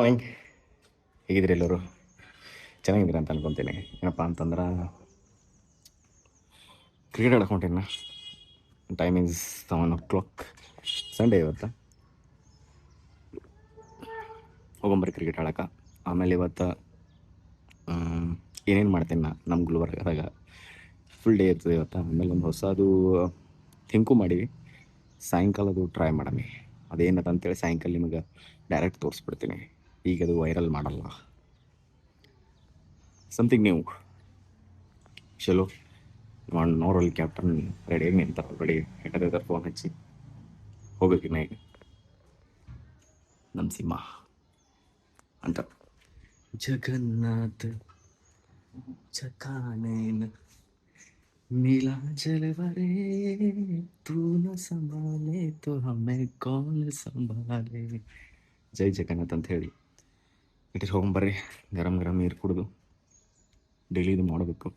Morning. ಹೇಗಿದ್ರಿ ಎಲ್ಲರೂ? ಚೆನ್ನಾಗಿದ್ದೀರಿ ಅಂತ ಅನ್ಕೊತೀನಿ. ಏನಪ್ಪ ಅಂತಂದ್ರೆ ಕ್ರಿಕೆಟ್ ಆಡಕ್ಕೆ ಹೊಂಟೀನಿ. Timings 7 o'clock. ಸಂಡೇ ಇವತ್ತು. ಹೋಗೊಂಬರ್ರಿ ಕ್ರಿಕೆಟ್ ಆಡಕ್ಕೆ. ಆಮೇಲೆ ಇವತ್ತು ಏನೇನು ಮಾಡ್ತೀನಿ ನಮ್ಮ ಗುಲ್ಬರ್ಗದಾಗ ಫುಲ್ ಡೇ ಇರ್ತದೆ ಇವತ್ತು. ಆಮೇಲೆ ಒಂದು ಹೊಸದು ಥಿಂಕು ಮಾಡೀವಿ. ಸಾಯಂಕಾಲದು ಟ್ರೈ ಮಾಡಮಿ. ಅದೇನದ ಅಂತೇಳಿ ಸಾಯಂಕಾಲ ನಿಮಗೆ ಡೈರೆಕ್ಟ್ ತೋರಿಸ್ಬಿಡ್ತೀನಿ. ಈಗ ಅದು ವೈರಲ್ ಮಾಡಲ್ಲ. Something new. ಚಲೋ ನೋಡಲ್ಲಿ ಕ್ಯಾಪ್ಟನ್ ರೆಡಿಯಾಗಿ ನಿಂತಾರೆ. ರೆಡಿ ಹೆಂಡರ್ ಫೋನ್ ಹಚ್ಚಿ ಹೋಗ್ಬೇಕಿನ್ನ ಈಗ ನಮ್ಮ ಸಿಂಹ ಅಂತ. ಜಗನ್ನಾಥ ಚಕಾನೇನ नीला जलवरे तू न संभाले तो हमें कौन संभाले. ಜೈ ಜಗನ್ನಾಥ್ ಅಂತ ಹೇಳಿ ಇಟ್ಟು ಹೋಗೊಂಬರ್ರಿ. ಗರಂ ಗರಂ ನೀರು ಕುಡಿದು ಡೈಲಿ ಇದು ಮಾಡಬೇಕು.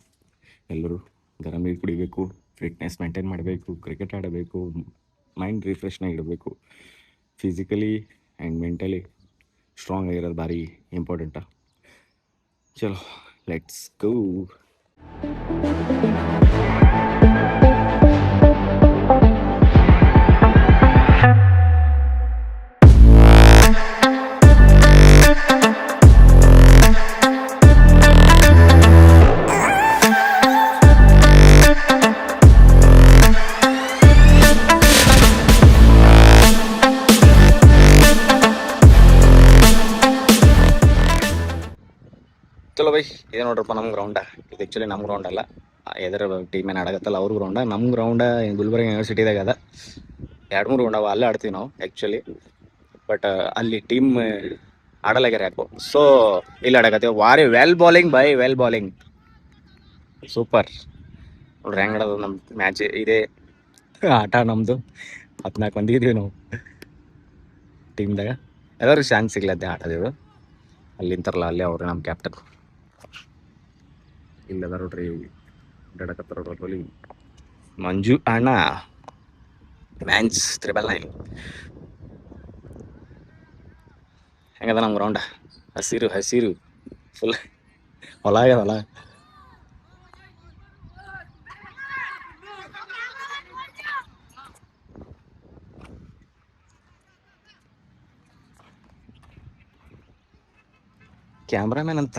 ಎಲ್ಲರೂ ಗರಂ ನೀರು ಕುಡಿಬೇಕು, ಫಿಟ್ನೆಸ್ ಮೇಂಟೈನ್ ಮಾಡಬೇಕು, ಕ್ರಿಕೆಟ್ ಆಡಬೇಕು, ಮೈಂಡ್ ರಿಫ್ರೆಶ್ನಾಗಿ ಇಡಬೇಕು. ಫಿಸಿಕಲಿ ಆ್ಯಂಡ್ ಮೆಂಟಲಿ ಸ್ಟ್ರಾಂಗ್ ಆಗಿರೋದು ಭಾರಿ ಇಂಪಾರ್ಟೆಂಟ. ಚಲೋ ಲೆಟ್ಸ್ ಗೋ. ಚಲೋ ಬೈ, ಇದೆ ನೋಡ್ರಪ್ಪ ನಮ್ಮ ಗ್ರೌಂಡ. ಇದು ಆ್ಯಕ್ಚುಲಿ ನಮ್ಮ ಗ್ರೌಂಡ್ ಅಲ್ಲ, ಎದರ ಟೀಮ್ ಏನು ಆಡಕತ್ತಲ್ಲ ಅವ್ರ ಗ್ರೌಂಡ. ನಮ್ಮ ಗ್ರೌಂಡ ಗುಲ್ಬರ್ಗ ಯೂನಿವರ್ಸಿಟಿದಾಗ ಅದ. 2-3 ಗ್ರೌಂಡ್ ಅವ, ಅಲ್ಲೇ ಆಡ್ತೀವಿ ನಾವು ಆ್ಯಕ್ಚುಲಿ. ಬಟ್ ಅಲ್ಲಿ ಟೀಮ್ ಆಡಲಾಗ್ಯಾರ ಯಾಕೋ, ಸೊ ಇಲ್ಲಿ ಆಡಕತ್ತೀವಿ. ವಾರಿ well bowling by, well bowling, super. ನೋಡ್ರಿ ಹೆಂಗೆ ಆಡೋದು ನಮ್ಮ ಮ್ಯಾಚ್. ಇದೇ ಆಟ ನಮ್ಮದು. 14 ಮಂದಿ ಇದೀವಿ ನಾವು ಟೀಮ್ದಾಗ. ಎಲ್ಲರಿಗೂ ಚಾನ್ಸ್ ಸಿಗ್ಲತ್ತೆ ಆಟದೇವು. ಅಲ್ಲಿ ನಿಂತಾರಲ್ಲ ಅಲ್ಲೇ ಅವ್ರು ನಮ್ಮ ಕ್ಯಾಪ್ಟನ್. ಇಲ್ಲದ ನೋಡ್ರಿ ಅಡ್ಡಾಡಕತ್ತಾರ ನೋಡ್ರಿ ಮಂಜು ಅಣ್ಣ. ಮ್ಯಾನ್ಸ್ 999. ಹೆಂಗದ ನಮ್ಮ ಗ್ರೌಂಡ? ಹಸಿರು ಹಸಿರು ಫುಲ್ ಹೊಲ ಆಗ್ಯದ ಹೊಲ. कैमरामैन अंत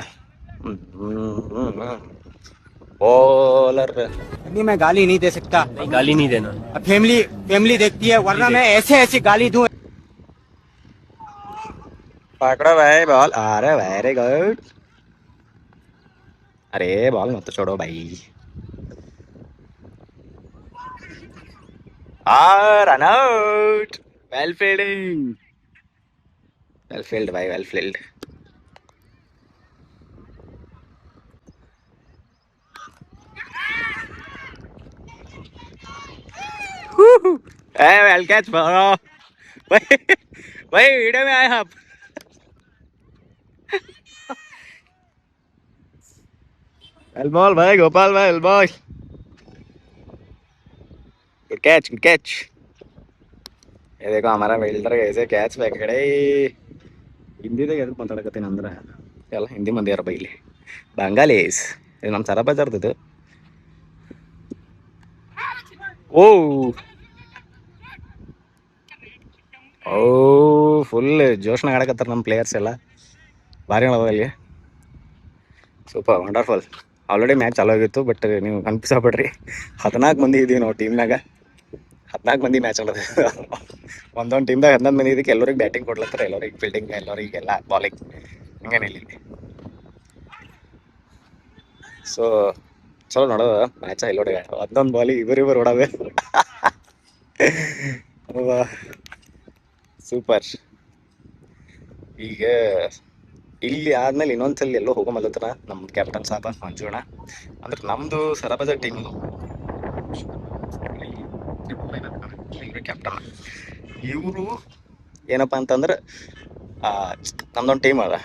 बॉलर नहीं, मैं गाली नहीं दे सकता। नहीं, गाली नहीं देना। फैमिली फैमिली देखती है, वरना मैं ऐसे ऐसी गाली दूं। पकड़ो भाई बॉल। अरे वेरी गुड। अरे बॉल मत छोड़ो भाई। Run out. Well fielding, well field भाई, well field. Well catch bro. भाई वीडियो में आए आप. वेल बॉल भाई, गोपाल भाई, well ball. Good catch, good catch. ये देखो हमारा फील्डर कैसे कैच पकड़े. ಹಿಂದಿದಾಗ ಎದಕ್ಕೆ ಮಾತಾಡಕತ್ತೀನಿ ಅಂದ್ರೆ ಎಲ್ಲ ಹಿಂದಿ ಮಂದಿ ಯಾರ ಬೈಲಿ ಬಂಗಾಲೀಸ್. ಇದು ನಮ್ಮ ಸರ ಬಜಾರ್ದಿದ್ದು. ಓ ಓ ಫುಲ್ ಜೋಶ್ನಾಗ ಆಡಕತ್ತಾರ ನಮ್ಮ ಪ್ಲೇಯರ್ಸ್ ಎಲ್ಲ. ಭಾರಿ ಅದಾವ ಅಲ್ಲಿ. Super, wonderful. ಆಲ್ರೆಡಿ ಮ್ಯಾಚ್ ಚಾಲು ಆಗಿತ್ತು, ಬಟ್ ನೀವು ಕನ್ಫ್ಯೂಸ್ ಆಗ್ಬೇಡ್ರಿ. 14 ಮಂದಿ ಇದೀವಿ ನಾವು ಟೀಮ್ನಾಗ. 14 ಮಂದಿ ಮ್ಯಾಚ್ ಆಡೋದು. ಒಂದೊಂದು ಟೀಮ್ದಾಗ 11 ಮಂದಿ ಇದಕ್ಕೆ. ಎಲ್ಲರಿಗೆ ಬ್ಯಾಟಿಂಗ್ ಕೊಡ್ಲತ್ತಾರೆ, ಎಲ್ಲರಿಗೆ ಫೀಲ್ಡಿಂಗ್, ಎಲ್ಲರಿಗೆಲ್ಲ ಬಾಲಿಂಗ್. ಹಂಗೇನಿಲ್ಲ. ಸೊ ಚಲೋ ನೋಡೋದು ಮ್ಯಾಚ. ಇಲ್ಲಿ ನೋಡಿ 11 ಬಾಲಿಗೆ ಇಬ್ಬರು ಓಡಾವೆ. ಸೂಪರ್. ಈಗ ಇಲ್ಲಿ ಆದ್ಮೇಲೆ ಇನ್ನೊಂದ್ಸಲಿ ಎಲ್ಲೋ ಹೋಗೋಮಲ್ಲತ್ರ ನಮ್ಮ ಕ್ಯಾಪ್ಟನ್ ಸಾಬ ಮಂಜುಣ. ಅಂದ್ರೆ ನಮ್ದು ಸರಬಜಾರ್ ಟೀಮ್ ಕ್ಯಾಪ್ಟನ್. ಇವರು ಏನಪ್ಪ ಅಂತಂದ್ರೆ ನಮ್ದೊಂದು ಟೀಮ್ ಅದ,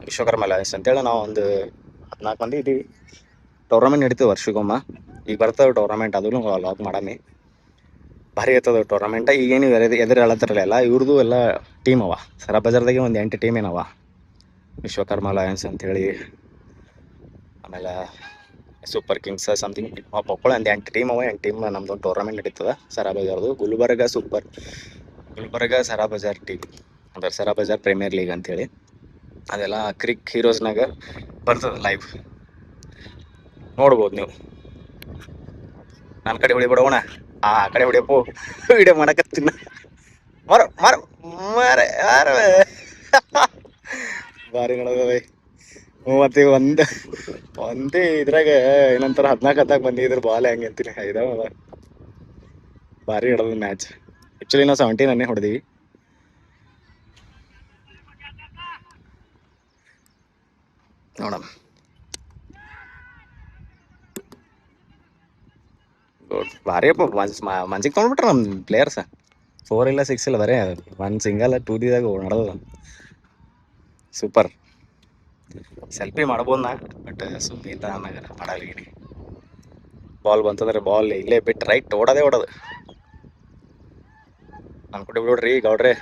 ವಿಶ್ವಕರ್ಮ ಅಲಯನ್ಸ್ ಅಂತೇಳಿ. ನಾವು ಒಂದು 14 ಮಂದಿ ಇದ್ದೀವಿ. ಟೂರ್ನಮೆಂಟ್ ನಡೀತೀವಿ ವರ್ಷಕ್ಕೊಮ್ಮ. ಈಗ ಬರ್ತವೆ ಟೂರ್ನಮೆಂಟ್, ಅದನ್ನು ಲಾಗ್ ಮಾಡಮಿ. ಭಾರಿ ಇರ್ತದ ಟೂರ್ನಮೆಂಟ್. ಈಗೇನು ಎದುರು ಹೇಳತ್ತಾರಲ್ಲ ಇವ್ರದ್ದು ಎಲ್ಲ ಟೀಮ್ ಅವ. ಸರಾ ಬಜಾರ್ದಾಗೆ ಒಂದು 8 ಟೀಮ್ ಏನವ. ವಿಶ್ವಕರ್ಮ ಲಯನ್ಸ್ ಅಂತೇಳಿ, ಆಮೇಲೆ ಸೂಪರ್ ಕಿಂಗ್ಸ್ ಸಮಥಿಂಗ್ ಮಕ್ಕಳು ಒಂದು 8 ಟೀಮ್ ಅವ. 8 ಟೀಮ್ ನಮ್ದೊಂದು ಟೂರ್ನಮೆಂಟ್ ನಡೀತದ ಸರಾ ಬಜಾರ್ದು. ಗುಲ್ಬರ್ಗ ಸರಾ ಬಜಾರ್ ಟೀಮ್ ಅಂದ್ರೆ ಸರಾ ಬಜಾರ್ ಪ್ರೀಮಿಯರ್ ಲೀಗ್ ಅಂತೇಳಿ. ಅದೆಲ್ಲ ಕ್ರಿಕ್ ಹೀರೋಸ್ನಾಗ ಬರ್ತದೆ ಲೈವ್, ನೋಡ್ಬೋದು ನೀವು. ನನ್ನ ಕಡೆ ಹೊಡಿಬಿಡೋಣ, ಆ ಕಡೆ ಹೊಡಿಯಪ್ಪು. ವಿಡಿಯೋ ಮಾಡಕತ್ತೀನಿ. ಮರ ಮರ ಮರ ಯಾರ ಭಾರಿ ನೋಡೋದವೆ. ಮತ್ತೆ ಒಂದೇ ಇದ್ರಾಗ ಏನಂತಾರ 14 ಬಂದಿದ್ರು ಬಾಲ್ ಹೆಂಗೆ ಅಂತೀನಿ. ಇದಾವ ಭಾರಿ ಹಿಡೋದು ಮ್ಯಾಚ್. ಆ್ಯಕ್ಚುಲಿ ನಾವು 17 ರನ್ನೇ ಹೊಡೆದೀವಿ. ನೋಡಮ್ ಭಾರಿ ಅಪ್ಪ. ಮನ್ಸಿಗೆ ತೊಗೊಂಡ್ಬಿಟ್ರೆ ನಮ್ಮ ಪ್ಲೇಯರ್ಸ್ 4 ಇಲ್ಲ 6 ಇಲ್ಲ, ಬರೇ 1 ಸಿಂಗಲ್ 2Dದಾಗ ನಡೆದ. ಸೂಪರ್. ಸೆಲ್ಫಿ ಮಾಡ್ಬೋದು ನಾ, ಬಟ್ ಸುಮ್ಮನೆ ಇಲ್ಲ ಆಮ್ಯಾಗ ಮಾಡಲ್ಲ. ಬಾಲ್ ಬಂತಂದ್ರೆ ಬಾಲ್ ಇಲ್ಲೇ ಬಿಟ್ಟು ರೈಟ್ ಓಡೋದು. ಅನ್ಕೊಟ್ಟು ಬಿಡ್ರಿ ಗೌಡ್ರೆ,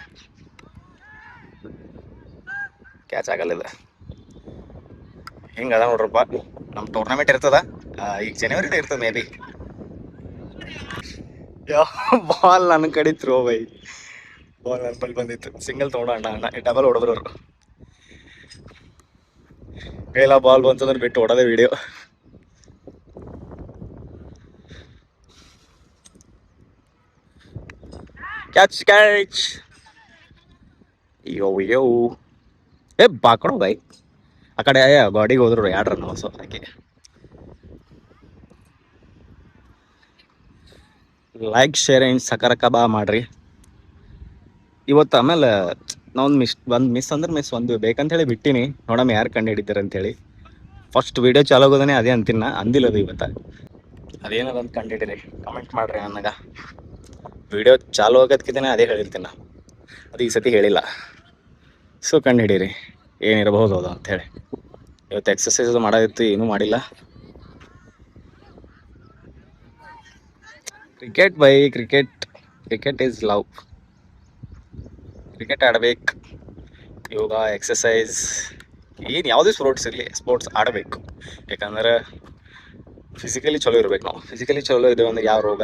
ಕ್ಯಾಚ್ ಆಗಲ್ಲ ಇದು. ಹಿಂಗೆ ಅದ ನೋಡ್ರಪ್ಪ ನಮ್ಮ ಟೂರ್ನಮೆಂಟ್ ಇರ್ತದ. ಈಗ ಜನವರಿದಾಗ ಇರ್ತದೆ ಮೇ ಬಿ. ಬಾಲ್ ನನ್ನ ಕಡೆ ಥ್ರೋ ಬೈ. ಬಾಲ್ ನನ್ನ ಬಳಿ ಬಂದಿತ್ತು. ಸಿಂಗಲ್ ತೊಗೊಂಡ ಡಬಲ್ ಹೊಡೆದ್ರು ಅವರು. ಎಲ್ಲ ಬಾಲ್ ಬಂತಂದ್ರೆ ಬಿಟ್ಟು ಹೊಡೋದೇ ವಿಡಿಯೋ. ಕ್ಯಾಚ್ ಯೋ ಬಾಕಡೋ ಬೈ. ಆ ಕಡೆ ಗಾಡಿಗೆ ಹೋದ್ರು 2 ರನ್ ಹೊಸ ಹಾಕಿ. ಲೈಕ್ ಶೇರ್ ಆ್ಯಂಡ್ ಸಕರಕ ಬಾ ಮಾಡ್ರಿ ಇವತ್ತು. ಆಮೇಲೆ ನಾವೊಂದು ಮಿಸ್ ಅಂದ್ರೆ ಒಂದು ಬೇಕಂತೇಳಿ ಬಿಟ್ಟಿನಿ. ನೋಡಮ್ಮ ಯಾರು ಕಂಡು ಹಿಡಿತಾರೆ ಅಂತೇಳಿ. ಫಸ್ಟ್ ವೀಡಿಯೋ ಚಾಲು ಆಗೋದೇ ಅದೇ ಅಂತೀನಿ ನಾ. ಅಂದಿಲ್ಲ ಅದು ಇವತ್ತು. ಅದೇನದಂತ ಕಂಡು ಹಿಡೀರಿ, ಕಮೆಂಟ್ ಮಾಡ್ರಿ ನನಗೆ. ವೀಡಿಯೋ ಚಾಲು ಆಗೋದಕ್ಕಿಂತನೇ ಅದೇ ಹೇಳಿರ್ತೀನಿ ನಾ. ಅದು ಈ ಸತಿ ಹೇಳಿಲ್ಲ. ಸೊ ಕಂಡು ಹಿಡೀರಿ ಏನಿರಬಹುದು ಅದು ಅಂಥೇಳಿ. ಇವತ್ತು ಎಕ್ಸಸೈಸ್ ಮಾಡೋದಿತ್ತು, ಏನೂ ಮಾಡಿಲ್ಲ. Cricket by cricket is love. Cricket ಆಡಬೇಕು. ಯೋಗ, ಎಕ್ಸಸೈಸ್, ಏನು ಯಾವುದೇ ಸ್ಪೋರ್ಟ್ಸ್ ಆಡಬೇಕು. ಯಾಕಂದ್ರೆ ಫಿಸಿಕಲಿ ಚಲೋ ಇರ್ಬೇಕು ನಾವು. ಫಿಸಿಕಲಿ ಚಲೋ ಇದ್ದೇವೆ ಅಂದ್ರೆ ಯಾವ ರೋಗ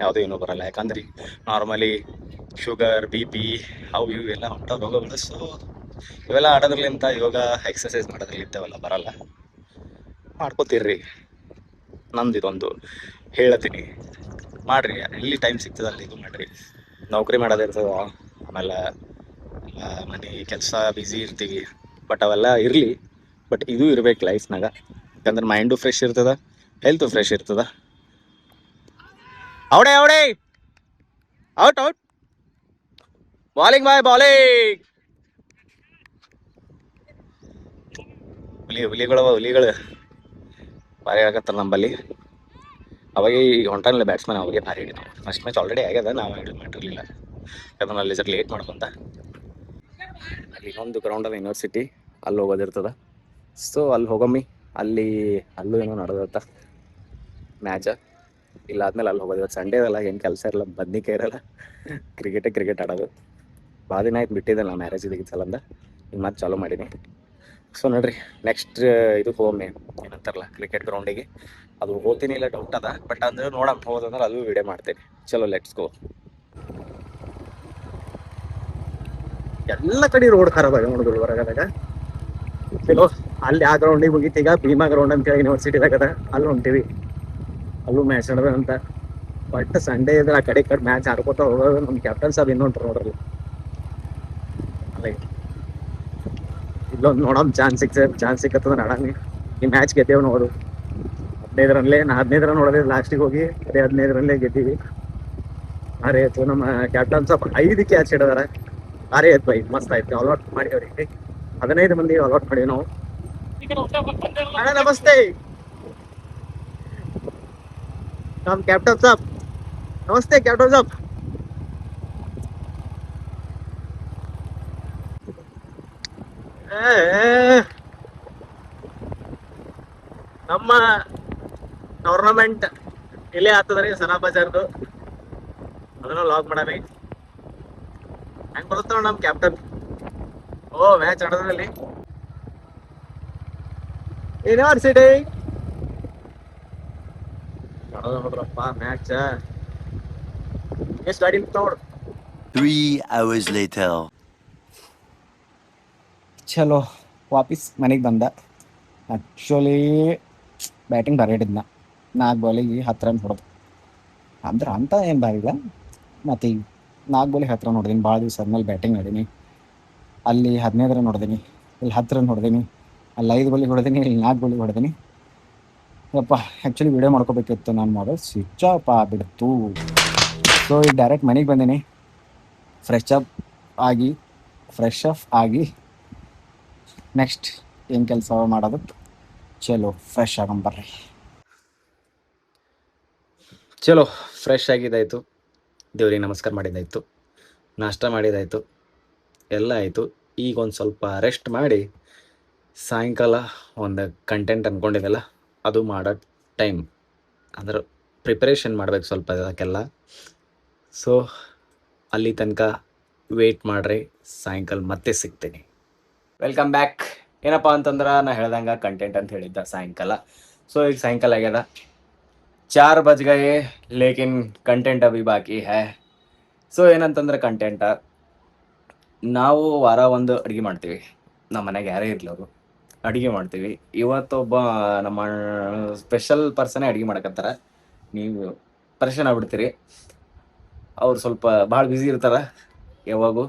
ಯಾವುದೂ ಏನೂ ಬರಲ್ಲ. ಯಾಕಂದ್ರೆ ನಾರ್ಮಲಿ ಶುಗರ್, BP ಅವು ಇವು ಎಲ್ಲ ಹೊಂಟ ರೋಗಗಳು. ಸೊ ಇವೆಲ್ಲ ಆಡೋದ್ರಲ್ಲಿಂತ, ಯೋಗ ಎಕ್ಸಸೈಸ್ ಮಾಡೋದ್ರಲ್ಲಿಂತ ಅವೆಲ್ಲ ಬರಲ್ಲ. ಮಾಡ್ಕೋತೀರ್ರಿ. ನಂದು ಇದೊಂದು ಹೇಳ್ತೀನಿ, ಮಾಡಿರಿ. ಎಲ್ಲಿ ಟೈಮ್ ಸಿಗ್ತದಲ್ಲ ಇದು ಮಾಡಿರಿ. ನೌಕರಿ ಮಾಡೋದಿರ್ತದ, ಆಮೇಲೆ ಮನೆ ಕೆಲಸ ಬ್ಯುಸಿ ಇರ್ತೀವಿ. ಬಟ್ ಅವೆಲ್ಲ ಇರಲಿ, ಬಟ್ ಇದು ಇರ್ಬೇಕು ಲೈಫ್ನಾಗ. ಯಾಕಂದ್ರೆ ಮೈಂಡು ಫ್ರೆಶ್ ಇರ್ತದ, ಹೆಲ್ತು ಫ್ರೆಶ್ ಇರ್ತದ. ಔಟ್ ಬಾಲಿಂಗ್ ಬಾಯ್ ಬಾಲಿಂಗ್. ಹುಲಿಗಳು ಭಾರಿ ಆಗತ್ತಾರ ನಂಬಲ್ಲಿ. ಅವಾಗ ಈ ಹೊಂಟಾನಿಲ್ಲ ಬ್ಯಾಟ್ಸ್ಮನ್, ಅವಾಗೆ ಭಾರಿ ಹಿಡಿದ. ಫಸ್ಟ್ ಮ್ಯಾಚ್ ಆಲ್ರೆಡಿ ಆಗ್ಯದ, ನಾವು ಹಿಡಿದು ಮಾಡಿರಲಿಲ್ಲ. ಯಾಕಂದ್ರೆ ಅಲ್ಲಿ ಜರ ಲೇಟ್ ಮಾಡ್ಕೊಂತ. ಅಲ್ಲಿ ಇನ್ನೊಂದು ಗ್ರೌಂಡ್ ಅದ ಯೂನಿವರ್ಸಿಟಿ, ಅಲ್ಲಿ ಹೋಗೋದಿರ್ತದ. ಸೊ ಅಲ್ಲಿ ಹೋಗಮ್ಮಿ. ಅಲ್ಲೂ ಏನೋ ನಡೆದತ್ತ ಮ್ಯಾಚ. ಇಲ್ಲ ಆದ್ಮೇಲೆ ಅಲ್ಲಿ ಹೋಗೋದು. ಇವತ್ತು ಸಂಡೇ ಅಲ್ಲ, ಏನು ಕೆಲಸ ಇರಲ್ಲ, ಬದ್ನಿಕಾಯಿ ಇರಲ್ಲ. ಕ್ರಿಕೆಟ್ ಆಡೋದು. ಭಾಳ ದಿನ ಆಯ್ತು ಬಿಟ್ಟಿದ್ದೆ ನಾನು ಮ್ಯಾರೇಜ್ ಇದಕ್ಕಿತ್ತಲ್ಲ. ಈಗ ಮತ್ತೆ ಚಾಲೂ ಮಾಡೀನಿ. ಸೊ ನೋಡ್ರಿ, ನೆಕ್ಸ್ಟ್ ಇದಕ್ಕೆ ಹೋಗಮ್ಮಿ, ಏನಂತಾರಲ್ಲ ಕ್ರಿಕೆಟ್ ಗ್ರೌಂಡಿಗೆ. ಅದು ಹೋಗ್ತೀನಿ ಇಲ್ಲ ಡೌಟ್ ಅದ, ಬಟ್ ಅಂದ್ರೆ ನೋಡಮ್ಮ ಹೋದಂದ್ರೆ ಅದು ವಿಡಿಯೋ ಮಾಡ್ತೇನೆ. ಚಲೋ ಲೆಟ್ಸ್ ಗೋ. ಎಲ್ಲ ಕಡೆ ರೋಡ್ ಖರಾಬ್ ಆಗ ನೋಡಿದ್ರು ಗುಲ್ಬರ್ಗದಾಗ. ಚಲೋ ಅಲ್ಲಿ ಆ ಗ್ರೌಂಡಿಗೆ ಮುಗೀತಿ. ಈಗ ಭೀಮಾ ಗ್ರೌಂಡ್ ಅಂತೇಳಿ ಯೂನಿವರ್ಸಿಟಿದಾಗ ಅದ, ಅಲ್ಲಿ ಹೊಂಟೀವಿ. ಅಲ್ಲೂ ಮ್ಯಾಚ್ ನಡೆದ ಅಂತ. ಬಟ್ ಸಂಡೇ ಇದ್ರೆ ಆ ಕಡೆ ಮ್ಯಾಚ್ ಆಡ್ಕೋತ ಹೋಗೋದು. ನಮ್ಮ ಕ್ಯಾಪ್ಟನ್ ಸಾಬ್ ಇನ್ನೂ ಹೊಂಟ್ರು ನೋಡ್ರಿ. ಇಲ್ಲೊಂದು ನೋಡಮ್ ಚಾನ್ಸ್ ಸಿಕ್ಕತ್ತಂದ್ರೆ ಆಡಂಗ. ಈ ಮ್ಯಾಚ್ ಗೆದ್ದೇವ್ ನೋಡು. 15 ರನ್ಲೇ 15 ರನ್ ಹೊಡೆದಿದ್ದು ಲಾಸ್ಟಿಗೆ ಹೋಗಿ. ಅದೇ 15 ರನ್ಲೇ ಗೆದ್ದೀವಿ. ಅರೆ ಆಯ್ತು. ನಮ್ಮ ಕ್ಯಾಪ್ಟನ್ ಸಾಬ್ 5 ಕ್ಯಾಚ್ ಹಿಡಿದಾರ. ಅರೆ ಆಯ್ತು ಬೈ, ಮಸ್ತ್ ಆಯ್ತು. ಆಲ್ಔಟ್ ಮಾಡಿದವ್ರಿ 15 ಮಂದಿ ಆಲ್ಔಟ್ ಮಾಡಿವಿ ನಾವು. ನಮಸ್ತೆ ನಮ್ಮ ಕ್ಯಾಪ್ಟನ್ ಸಾಬ್. ನಮಸ್ತೆ ಕ್ಯಾಪ್ಟನ್ ಸಾಬ್. ನಮ್ಮ ಟೂರ್ನಮೆಂಟ್ ಇಲ್ಲೇ ಆಗ್ತದ್ರಿ ಸರಾ ಬಜಾರ್ದು. ಅದನ್ನ ಲಾಕ್ ಮಾಡಾನೆ. ಹೆಂಗ್ ಬರುತ್ತಾವ ನಮ್ ಕ್ಯಾಪ್ಟನ್. ಓ ಮ್ಯಾಚ್ ಆಡೋದ್ರಲ್ಲಿ ಯೂನಿವರ್ಸಿಟಿ ಆಡೋದ ನೋಡ್ರಪ್ಪ ಮ್ಯಾಚ್. ಎಷ್ಟು ಗಾಡಿ ನೋಡ್ರಿ. 3 hours later. ಚಲೋ ವಾಪಸ್ ಮನೆಗೆ ಬಂದ. ಆ್ಯಕ್ಚುಲಿ ಬ್ಯಾಟಿಂಗ್ ಭಾರಿ ಹಿಡಿದ್ನ. 4 ಬಾಲಿಗೆ 10 ರನ್ ಹೊಡೆದು. ಅಂದ್ರೆ ಅಂತ ಏನು ಭಾರಿ ಇಲ್ಲ. ಮತ್ತು ಈಗ 4 ಬಾಲಿಗೆ 10 ರನ್ ಹೊಡೆದೀನಿ. ಭಾಳ ದಿವಸ ಆದ್ಮೇಲೆ ಬ್ಯಾಟಿಂಗ್ ಆಡೀನಿ. ಅಲ್ಲಿ 15 ರನ್ ಹೊಡೆದೀನಿ, ಇಲ್ಲಿ 10 ರನ್ ಹೊಡೆದೀನಿ, ಅಲ್ಲಿ 5 ಬಾಲಿಗೆ ಹೊಡೆದೀನಿ, ಇಲ್ಲಿ 4 ಬಾಲಿಗೆ ಹೊಡೆದೀನಿ. ಯಪ್ಪ ಆ್ಯಕ್ಚುಲಿ ವಿಡಿಯೋ ಮಾಡ್ಕೋಬೇಕಿತ್ತು, ನಾನು ಮೊಬೈಲ್ ಸ್ವಿಚ್ ಆಫ್ ಆಗಿಬಿಡ್ತು. ಸೊ ಈಗ ಡೈರೆಕ್ಟ್ ಮನೆಗೆ ಬಂದೀನಿ. ಫ್ರೆಶ್ ಅಪ್ ಆಗಿ ನೆಕ್ಸ್ಟ್ ಏನು ಕೆಲಸ ಮಾಡೋದು. ಚಲೋ ಫ್ರೆಶ್ ಆಗಂಬರ್ರಿ. ಚಲೋ ಫ್ರೆಶ್ ಆಗಿದ್ದಾಯಿತು, ದೇವ್ರಿಗೆ ನಮಸ್ಕಾರ ಮಾಡಿದ್ದಾಯಿತು, ನಾಷ್ಟ ಮಾಡಿದ್ದಾಯಿತು, ಎಲ್ಲ ಆಯಿತು. ಈಗ ಒಂದು ಸ್ವಲ್ಪ ರೆಸ್ಟ್ ಮಾಡಿ ಸಾಯಂಕಾಲ ಒಂದು ಕಂಟೆಂಟ್ ಅಂದ್ಕೊಂಡಿದ್ದೆಲ್ಲ ಅದು ಮಾಡೋ ಟೈಮ್. ಅಂದ್ರೆ ಪ್ರಿಪರೇಷನ್ ಮಾಡ್ಬೇಕು ಸ್ವಲ್ಪ ಅದಕ್ಕೆಲ್ಲ. ಸೊ ಅಲ್ಲಿ ತನಕ ವೆಯ್ಟ್ ಮಾಡ್ರಿ, ಸಾಯಂಕಾಲ ಮತ್ತೆ ಸಿಗ್ತೀನಿ. Welcome back. ಏನಪ್ಪ ಅಂತಂದ್ರೆ ನಾ ಹೇಳ್ದಂಗೆ ಕಂಟೆಂಟ್ ಅಂತ ಹೇಳಿದ್ದ ಸಾಯಂಕಾಲ. ಸೊ ಈಗ ಸಾಯಂಕಾಲ ಆಗ್ಯದ, 4 बज गए लेकिन ಕಂಟೆಂಟ್ ಅಭಿ ಬಾಕಿ ಹೈ. ಸೊ ಏನಂತಂದ್ರೆ ಕಂಟೆಂಟ, ನಾವು ವಾರ ಒಂದು ಅಡುಗೆ ಮಾಡ್ತೀವಿ. ನಮ್ಮ ಮನೆಗೆ ಯಾರೇ ಇರಲಿ ಅವರು ಅಡುಗೆ ಮಾಡ್ತೀವಿ. ಇವತ್ತೊಬ್ಬ ನಮ್ಮ ಸ್ಪೆಷಲ್ ಪರ್ಸನೇ ಅಡುಗೆ ಮಾಡಕತ್ತಾರ. ನೀವು ಪರೇಶಾನ್ ಆಗ್ಬಿಡ್ತೀರಿ. ಅವ್ರು ಸ್ವಲ್ಪ ಭಾಳ ಬ್ಯುಸಿ ಇರ್ತಾರೆ ಯಾವಾಗೂ.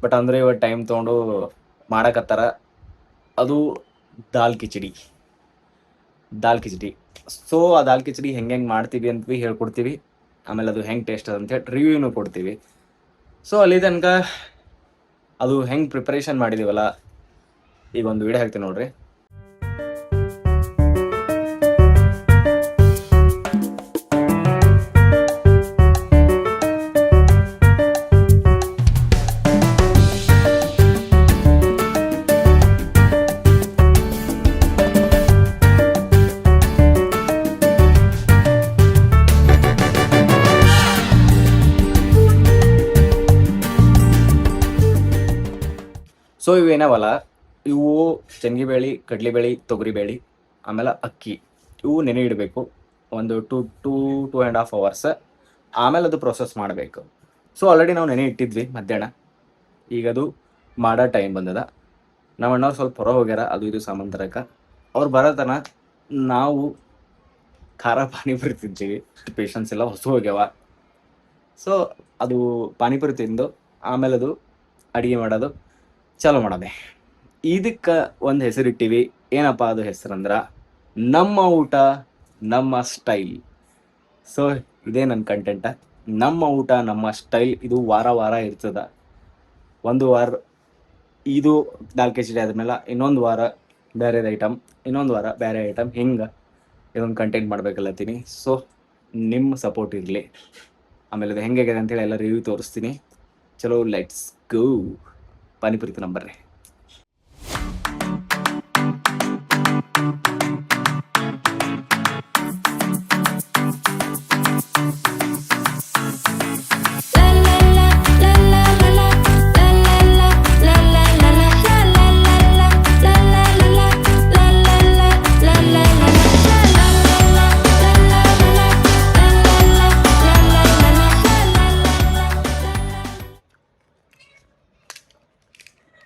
ಬಟ್ ಅಂದರೆ ಇವತ್ತು ಟೈಮ್ ತೊಗೊಂಡು ಮಾಡಕತ್ತಾರ. ಅದು ದಾಲ್ ಕಿಚಡಿ. ಸೊ ಆ ದಾಲ್ ಕಿಚಡಿ ಹೆಂಗೆ ಮಾಡ್ತೀವಿ ಅಂತ ಭೀ ಹೇಳ್ಕೊಡ್ತೀವಿ. ಆಮೇಲೆ ಅದು ಹೆಂಗೆ ಟೇಸ್ಟ್ ಅದ ಅಂತೇಳಿ ರಿವ್ಯೂನು ಕೊಡ್ತೀವಿ. ಸೊ ಅಲ್ಲಿ ತನಕ ಅದು ಹೆಂಗೆ ಪ್ರಿಪ್ರೇಷನ್ ಮಾಡಿದ್ದೀವಲ್ಲ, ಈಗ ಒಂದು ವಿಡಿಯೋ ಹಾಕ್ತೀನಿ ನೋಡ್ರಿ. ಸೊ ಇವೇನವಲ್ಲ, ಇವು ಶನಗಿಬೇಳೆ, ಕಡಲೆಬೇಳೆ, ತೊಗರಿಬೇಳೆ, ಆಮೇಲೆ ಅಕ್ಕಿ, ಇವು ನೆನೆ ಇಡಬೇಕು ಒಂದು 2.5 hours. ಆಮೇಲೆ ಅದು ಪ್ರೊಸೆಸ್ ಮಾಡಬೇಕು. ಸೊ ಆಲ್ರೆಡಿ ನಾವು ನೆನೆ ಇಟ್ಟಿದ್ವಿ ಮಧ್ಯಾಹ್ನ. ಈಗ ಅದು ಮಾಡೋ ಟೈಮ್ ಬಂದದ. ನಮ್ಮ ಅಣ್ಣವ್ರು ಸ್ವಲ್ಪ ಹೊರ ಹೋಗ್ಯಾರ, ಅದು ಇದು ಸಾಮಾನು ತರಕ. ಅವ್ರು ಬರೋತನ ನಾವು ಖಾರ ಪಾನಿಪುರಿ ತಿಂತೀವಿ. ಪೇಷನ್ಸ್ ಎಲ್ಲ ಹೊಸ ಹೋಗ್ಯಾವ. ಸೊ ಅದು ಪಾನಿಪುರಿ ತಿಂದು ಆಮೇಲೆ ಅದು ಅಡುಗೆ ಮಾಡೋದು ಚಾಲೂ ಮಾಡೋದೆ. ಇದಕ್ಕೆ ಒಂದು ಹೆಸರಿಟ್ಟಿವಿ. ಏನಪ್ಪ ಅದು ಹೆಸರಂದ್ರೆ ನಮ್ಮ ಊಟ ನಮ್ಮ ಸ್ಟೈಲ್. ಸೊ ಇದೇ ನನ್ನ ಕಂಟೆಂಟ, ನಮ್ಮ ಊಟ ನಮ್ಮ ಸ್ಟೈಲ್. ಇದು ವಾರ ಇರ್ತದ. ಒಂದು ವಾರ ಇದು ದಾಲ್ ಕಿಚಡಿ ಆದ್ಮೇಲೆ ಇನ್ನೊಂದು ವಾರ ಬೇರೆದು ಐಟಮ್, ಇನ್ನೊಂದು ವಾರ ಬೇರೆ ಐಟಮ್, ಹಿಂಗೆ ಇದೊಂದು ಕಂಟೆಂಟ್ ಮಾಡ್ಬೇಕಲ್ಲತ್ತೀನಿ. ಸೊ ನಿಮ್ಮ ಸಪೋರ್ಟ್ ಇರಲಿ. ಆಮೇಲೆ ಅದು ಹೆಂಗಾಗಿದೆ ಅಂತೇಳಿ ಎಲ್ಲ ರಿವ್ಯೂ ತೋರಿಸ್ತೀನಿ. ಚಲೋ ಲೆಟ್ಸ್ ಗೋ. ಪಾನಿಪುರಿ ನಂಬರ್ರಿ.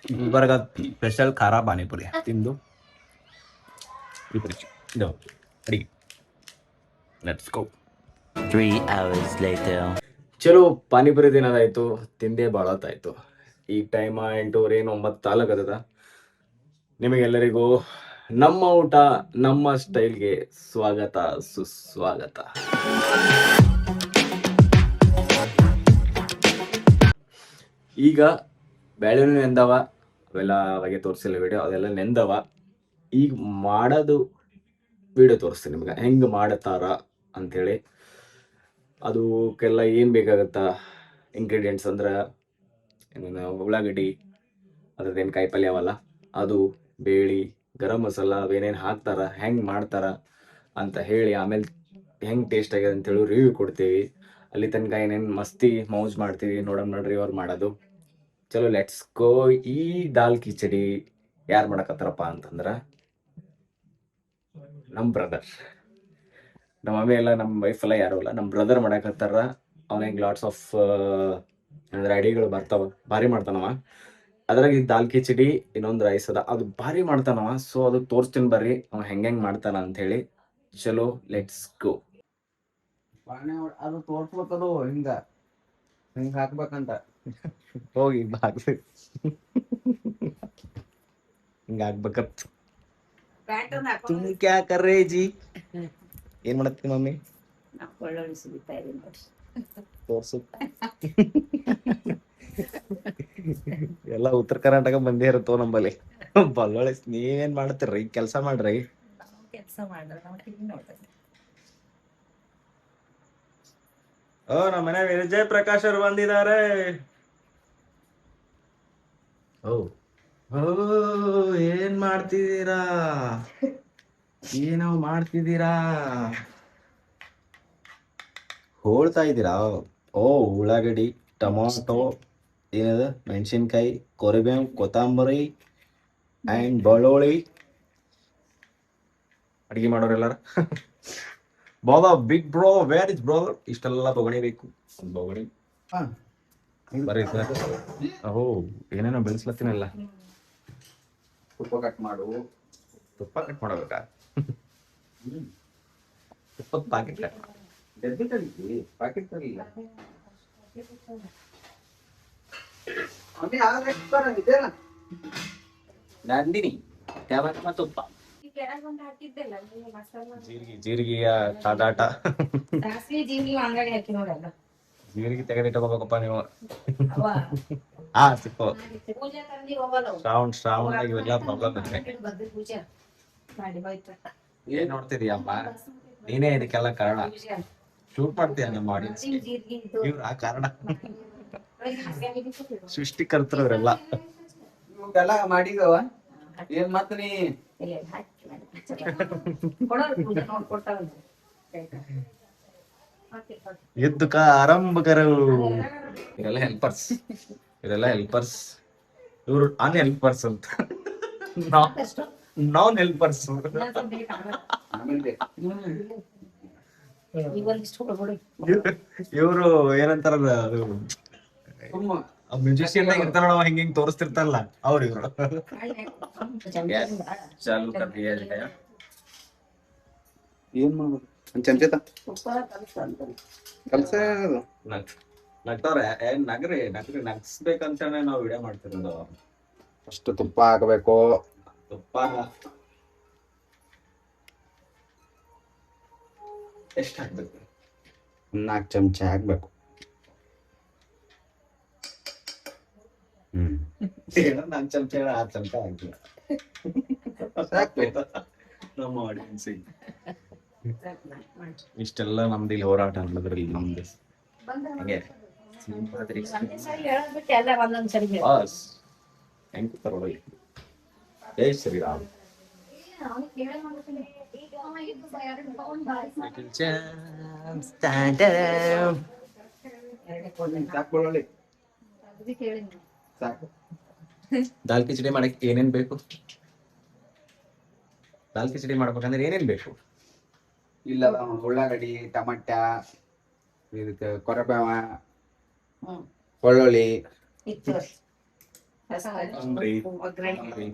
ಗುಲ್ಬರ್ಗ ಸ್ಪೆಷಲ್ ಖಾರ ಪಾನಿಪುರಿ ತಿಂದು ಇದು ಅಡಿಗೆ. Let's go. 3 hours later. ಚಲೋ ಪಾನಿಪುರಿ ತಿನ್ನೋದಾಯ್ತು, ತಿಂದೇ ಭಾಳತ್ತಾಯ್ತು. ಈಗ ಟೈಮ್ 8:30 9 ತಾಲೂಕದ. ನಿಮಗೆಲ್ಲರಿಗೂ ನಮ್ಮ ಊಟ ನಮ್ಮ ಸ್ಟೈಲ್ಗೆ ಸ್ವಾಗತ ಸುಸ್ವಾಗತ. ಈಗ ಬೇಳೆನೂ ನೆಂದವ, ಅವೆಲ್ಲ ಅವಾಗೆ ತೋರಿಸಿಲ್ಲ ವಿಡಿಯೋ, ಅದೆಲ್ಲ ನೆಂದವ. ಈಗ ಮಾಡೋದು ವಿಡಿಯೋ ತೋರಿಸ್ತೀನಿ ನಿಮ್ಗೆ, ಹೆಂಗೆ ಮಾಡ್ತಾರ ಅಂಥೇಳಿ. ಅದಕ್ಕೆಲ್ಲ ಏನು ಬೇಕಾಗತ್ತಾ ಇಂಗ್ರೀಡಿಯೆಂಟ್ಸ್ ಅಂದ್ರೆ ಉಳ್ಳಾಗಡ್ಡಿ, ಅದ್ರದ್ದೇನು ಕಾಯಿಪಲ್ಯ ಅವಲ್ಲ, ಅದು ಬೇಳೆ, ಗರಂ ಮಸಾಲ, ಅವೇನೇನು ಹಾಕ್ತಾರ, ಹೆಂಗೆ ಮಾಡ್ತಾರ ಅಂತ ಹೇಳಿ, ಆಮೇಲೆ ಹೆಂಗೆ ಟೇಸ್ಟ್ ಆಗ್ಯದ ಅಂತೇಳಿ ರಿವ್ಯೂ ಕೊಡ್ತೀವಿ. ಅಲ್ಲಿ ತನಕ ಏನೇನು ಮಸ್ತಿ ಮೌಜ್ ಮಾಡ್ತೀವಿ ನೋಡಮ್ ನೋಡ್ರಿ ಅವ್ರು ಮಾಡೋದು. ಚಲೋ ಲೆಟ್ಸ್ ಗೋ. ಈ ದಾಲ್ ಕಿಚಡಿ ಯಾರು ಮಾಡಕತ್ತಾರಪ್ಪ ಅಂತಂದ್ರೆ ನಮ್ಮ ಬ್ರದರ್. ನಮ್ಮ ಮಮ್ಮಿ ಎಲ್ಲ ನಮ್ಮ ವೈಫ್ ಎಲ್ಲ ಯಾರು ಇಲ್ಲ, ನಮ್ಮ ಬ್ರದರ್ ಮಾಡಕತ್ತಾರ. ಅವನಿಗೆ ಲಾಟ್ಸ್ ಆಫ್ ಅಂದ್ರೆ ಅಡಿಗಳು ಬರ್ತಾವ, ಭಾರಿ ಮಾಡ್ತಾನವ. ಅದ್ರಾಗ ಈ ದಾಲ್ ಕಿಚಡಿ ಇನ್ನೊಂದು ರೈಸ್ ಅದ, ಅದು ಭಾರಿ ಮಾಡ್ತಾನವ. ಸೊ ಅದು ತೋರಿಸ್ತೀನಿ ಬರ್ರಿ ಅವ ಹೆಂಗೆ ಮಾಡ್ತಾನ ಅಂತ ಹೇಳಿ. ಚಲೋ ಲೆಟ್ಸ್ ಗೋ. ಅದು ತೋರ್ಸ್ಬೇಕದು ಹಿಂಗ ಹಾಕ್ಬೇಕಂತ. ಹೋಗಿ ಹಾಕ್ಸಿ ಹಿಂಗ ಹಾಕ್ಬೇಕತ್. ತುಮ್ ಕ್ಯಾ ಕರ್ ರೇ ಜಿ? ಏನ್ ಮಾಡತ್ತಿ ಮಮ್ಮಿ? ತೋರ್ಸು. ಎಲ್ಲ ಉತ್ತರ ಕರ್ನಾಟಕ ಬಂದೇ ಇರುತ್ತೋ ನಂಬಲ್ಲಿ. ಬಳ್ಳೊಳ್ಳಿ ನೀವೇನ್ ಮಾಡ್ತೀರಿ? ಕೆಲಸ ಮಾಡ್ರಿ. ಓ ನಮ್ಮ ಮನೆ ವಿಜಯ್ ಪ್ರಕಾಶ್ ಅವ್ರು ಬಂದಿದ್ದಾರೆ. ಓ ಏನ್ ಮಾಡ್ತಿದ್ದೀರಾ? ಏನೋ ಮಾಡ್ತಿದ್ದೀರಾ? ಹೋಳ್ತಾ ಇದ್ದೀರಾ? ಓ ಉಳ್ಳಾಗಡ್ಡಿ, ಟೊಮಾಟೊ, ಏನದ ಮೆಣಸಿನ್ಕಾಯಿ, ಕೊರಿಬೇವು, ಕೊತ್ತಂಬರಿ ಆ್ಯಂಡ್ ಬೆಳ್ಳುಳ್ಳಿ. ಅಡಿಗೆ ಮಾಡೋರೆಲ್ಲಾರ ಬಾಬಾ ಬಿಗ್ ಬ್ರೋ ವೇರ್ ಇಸ್ ಬ್ರೋದರ್? ಇಷ್ಟೆಲ್ಲ ತಗೊಳಿಬೇಕು ಒಂದು ಬೊಗಣಿ. ಬರೀ ಸರ್ ಓಹೋ ಏನೇನೋ ಬೆಳೆಸ್ಲತ್ತೀನಲ್ಲ. ತುಪ್ಪ ಕಟ್ ಮಾಡು. ತುಪ್ಪ ಕಟ್ ಮಾಡಬೇಕಾ? ತುಪ್ಪದ ಪ್ಯಾಕೆಟ್ ಪ್ಯಾಕೆಟ್ ತರಲಿಲ್ಲ. ನಂದಿನಿ ತುಪ್ಪ ಜೀರಿಗೆಯ ಕಾದಾಟ. ಜೀರಿಗೆ ತೆಗೆದಿಟ್ಟಕೋಬೇಕಪ್ಪ ನೀವು. ಹಾ ಸಿಕ್ಕೋ. ಶ್ರಾವಣ ಇವೆಲ್ಲ ಪ್ರಾಬ್ಲಮ್ ಇದೆ. ಏನ್ ನೋಡ್ತಿದೀಯಮ್ಮ ನೀನೇ ಇದಕ್ಕೆಲ್ಲ ಕಾರಣ. ಶೂಟ್ ಮಾಡ್ತೀಯ ನಮ್ಮ ಆಡಿಯನ್ಸ್. ಇವ್ರ ಆ ಕಾರಣ, ಸೃಷ್ಟಿಕರ್ತರು ಇವರೆಲ್ಲ. ಇವೆಲ್ಲ ಮಾಡಿದವ ಏನ್ ಮತ್ತ ನೀ ಯುದ್ಧಕ ಆರಂಭಕರು. ಇವರೆಲ್ಲ ಹೆಲ್ಪರ್ಸ್, ಇವ್ರು ಅನ್ಹೆಲ್ಪರ್ಸ್ ಅಂತ. ನಾನ್ ಹೆಲ್ಪರ್ಸ್. ಇವರು ಏನಂತಾರಲ್ಲ, ಅದು ಮ್ಯೂಸಿಷಿಯನ್ ಇರ್ತಾರ ಹಿಂಗ ತೋರಿಸ್ತಿರ್ತಾರಲ್ಲ ಅವ್ರು ಇವ್ರು. ಏನ್ ಮಾಡ್ಬೇಕು ಚಮಚೇತ ಕಲ್ಸ ನಗ್ತವ್ರೆ. ನಗ್ರಿ ನಗ್ಸ್ಬೇಕಂತಾನೆ ನಾವು ವಿಡಿಯೋ ಮಾಡ್ತಿರೋದು. ಅಷ್ಟು ತುಪ್ಪ ಹಾಕಬೇಕು. ತುಪ್ಪ ಎಷ್ಟು ಹಾಕ್ಬೇಕು? 4 ಚಮಚ ಹಾಕ್ಬೇಕು. ಏನೋ 4 ಚಮಚ 6 ಚಮಚ ಹಾಕಿಲ್ಲ ನಮ್ಮ ಆಡಿಯನ್ಸಿಗೆ. ಇಷ್ಟೆಲ್ಲ ನಮ್ದು ಇಲ್ಲಿ ಹೋರಾಟ ಅನ್ನೋದ್ರಲ್ಲಿ ನಮ್ದು ಹಂಗೆ ಹೆಂಗ್ ತರೋಳಿ. ಜೈ ಶ್ರೀರಾಮ್. ದಾಲ್ ಕಿಚಡಿ ಮಾಡಕ್ ಏನೇನ್ ಬೇಕು? ದಾಲ್ ಕಿಚಡಿ ಮಾಡ್ಬೇಕಂದ್ರೆ ಏನೇನ್ ಬೇಕು? ಇಲ್ಲ ಉಳ್ಳಾಗಡ್ಡಿ, ಟಮಟ, ಇದಕ್ಕೆ ಕೊರಬೇವ, ಬೆಳ್ಳುಳ್ಳಿ,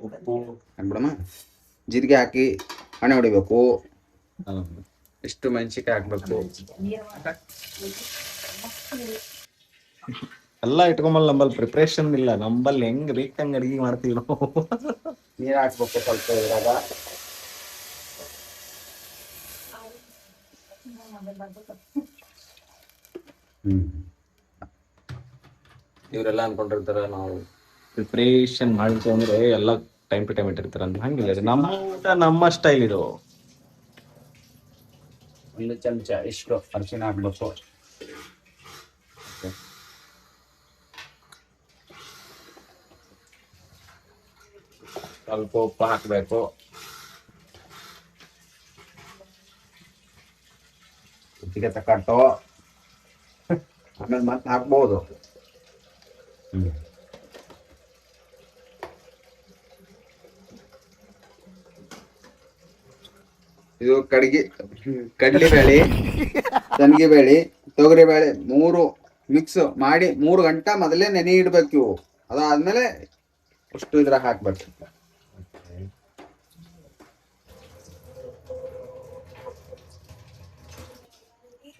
ಉಪ್ಪು, ಬಿಡಮ್ಮ, ಜೀರಿಗೆ ಹಾಕಿ ಹಣೆ ಹೊಡಿಬೇಕು. ಎಷ್ಟು ಮೆಣಸಿಕಾಯಿ ಹಾಕ್ಬೇಕು ಎಲ್ಲ ಇಟ್ಕೊಂಬಲ್ಲ. ನಂಬಲ್ಲಿ ಪ್ರಿಪ್ರೇಷನ್ ಇಲ್ಲ. ನಂಬಲ್ಲಿ ಹೆಂಗ್ ಬೇಕಂಗ್ ಅಡಿಗೆ ಮಾಡ್ತೀವಿ ನಾವು. ನೀರು ಹಾಕ್ಬೇಕು ಸ್ವಲ್ಪ ಇದ್ರಾಗ. ಇವರೆಲ್ಲ ಅನ್ಕೊಂಡಿರ್ತಾರ ನಾವು ಪ್ರಿಪ್ರೇಷನ್ ಮಾಡ್ತೀವಿ ಅಂದ್ರೆ ಎಲ್ಲ ಟೈಮ್ ಟು ಟೈಮ್ ಇಟ್ಟಿರ್ತಾರ ಅಂತ. ಹಂಗಿಲ್ಲ, ನಮ್ಮ ಊಟ ನಮ್ಮ ಸ್ಟೈಲ್ ಇದು. 1 ಚಮಚ ಇಷ್ಟು ಅರಿಶಿನ ಹಾಕ್ಬೇಕು. ಸ್ವಲ್ಪ ಉಪ್ಪು ಹಾಕ್ಬೇಕು. ರುಚಿಗೆ ತಕ್ಕಟ್ಟು ಆಮೇಲೆ ಮತ್ತೆ ಹಾಕ್ಬೋದು. ಇದು ಕಡ್ಲಿ ಬೇಳೆ, ತನ್ಗಿ ಬೇಳೆ, ತೊಗರಿ ಬೇಳೆ 3 ಮಿಕ್ಸ್ ಮಾಡಿ 3 ಗಂಟೆ ಮೊದಲೇ ನೆನೆ ಇಡ್ಬೇಕು ಇವು. ಅದಾದ್ಮೇಲೆ ಅಷ್ಟು ಇದ್ರಾಗ ಹಾಕ್ಬೇಕು.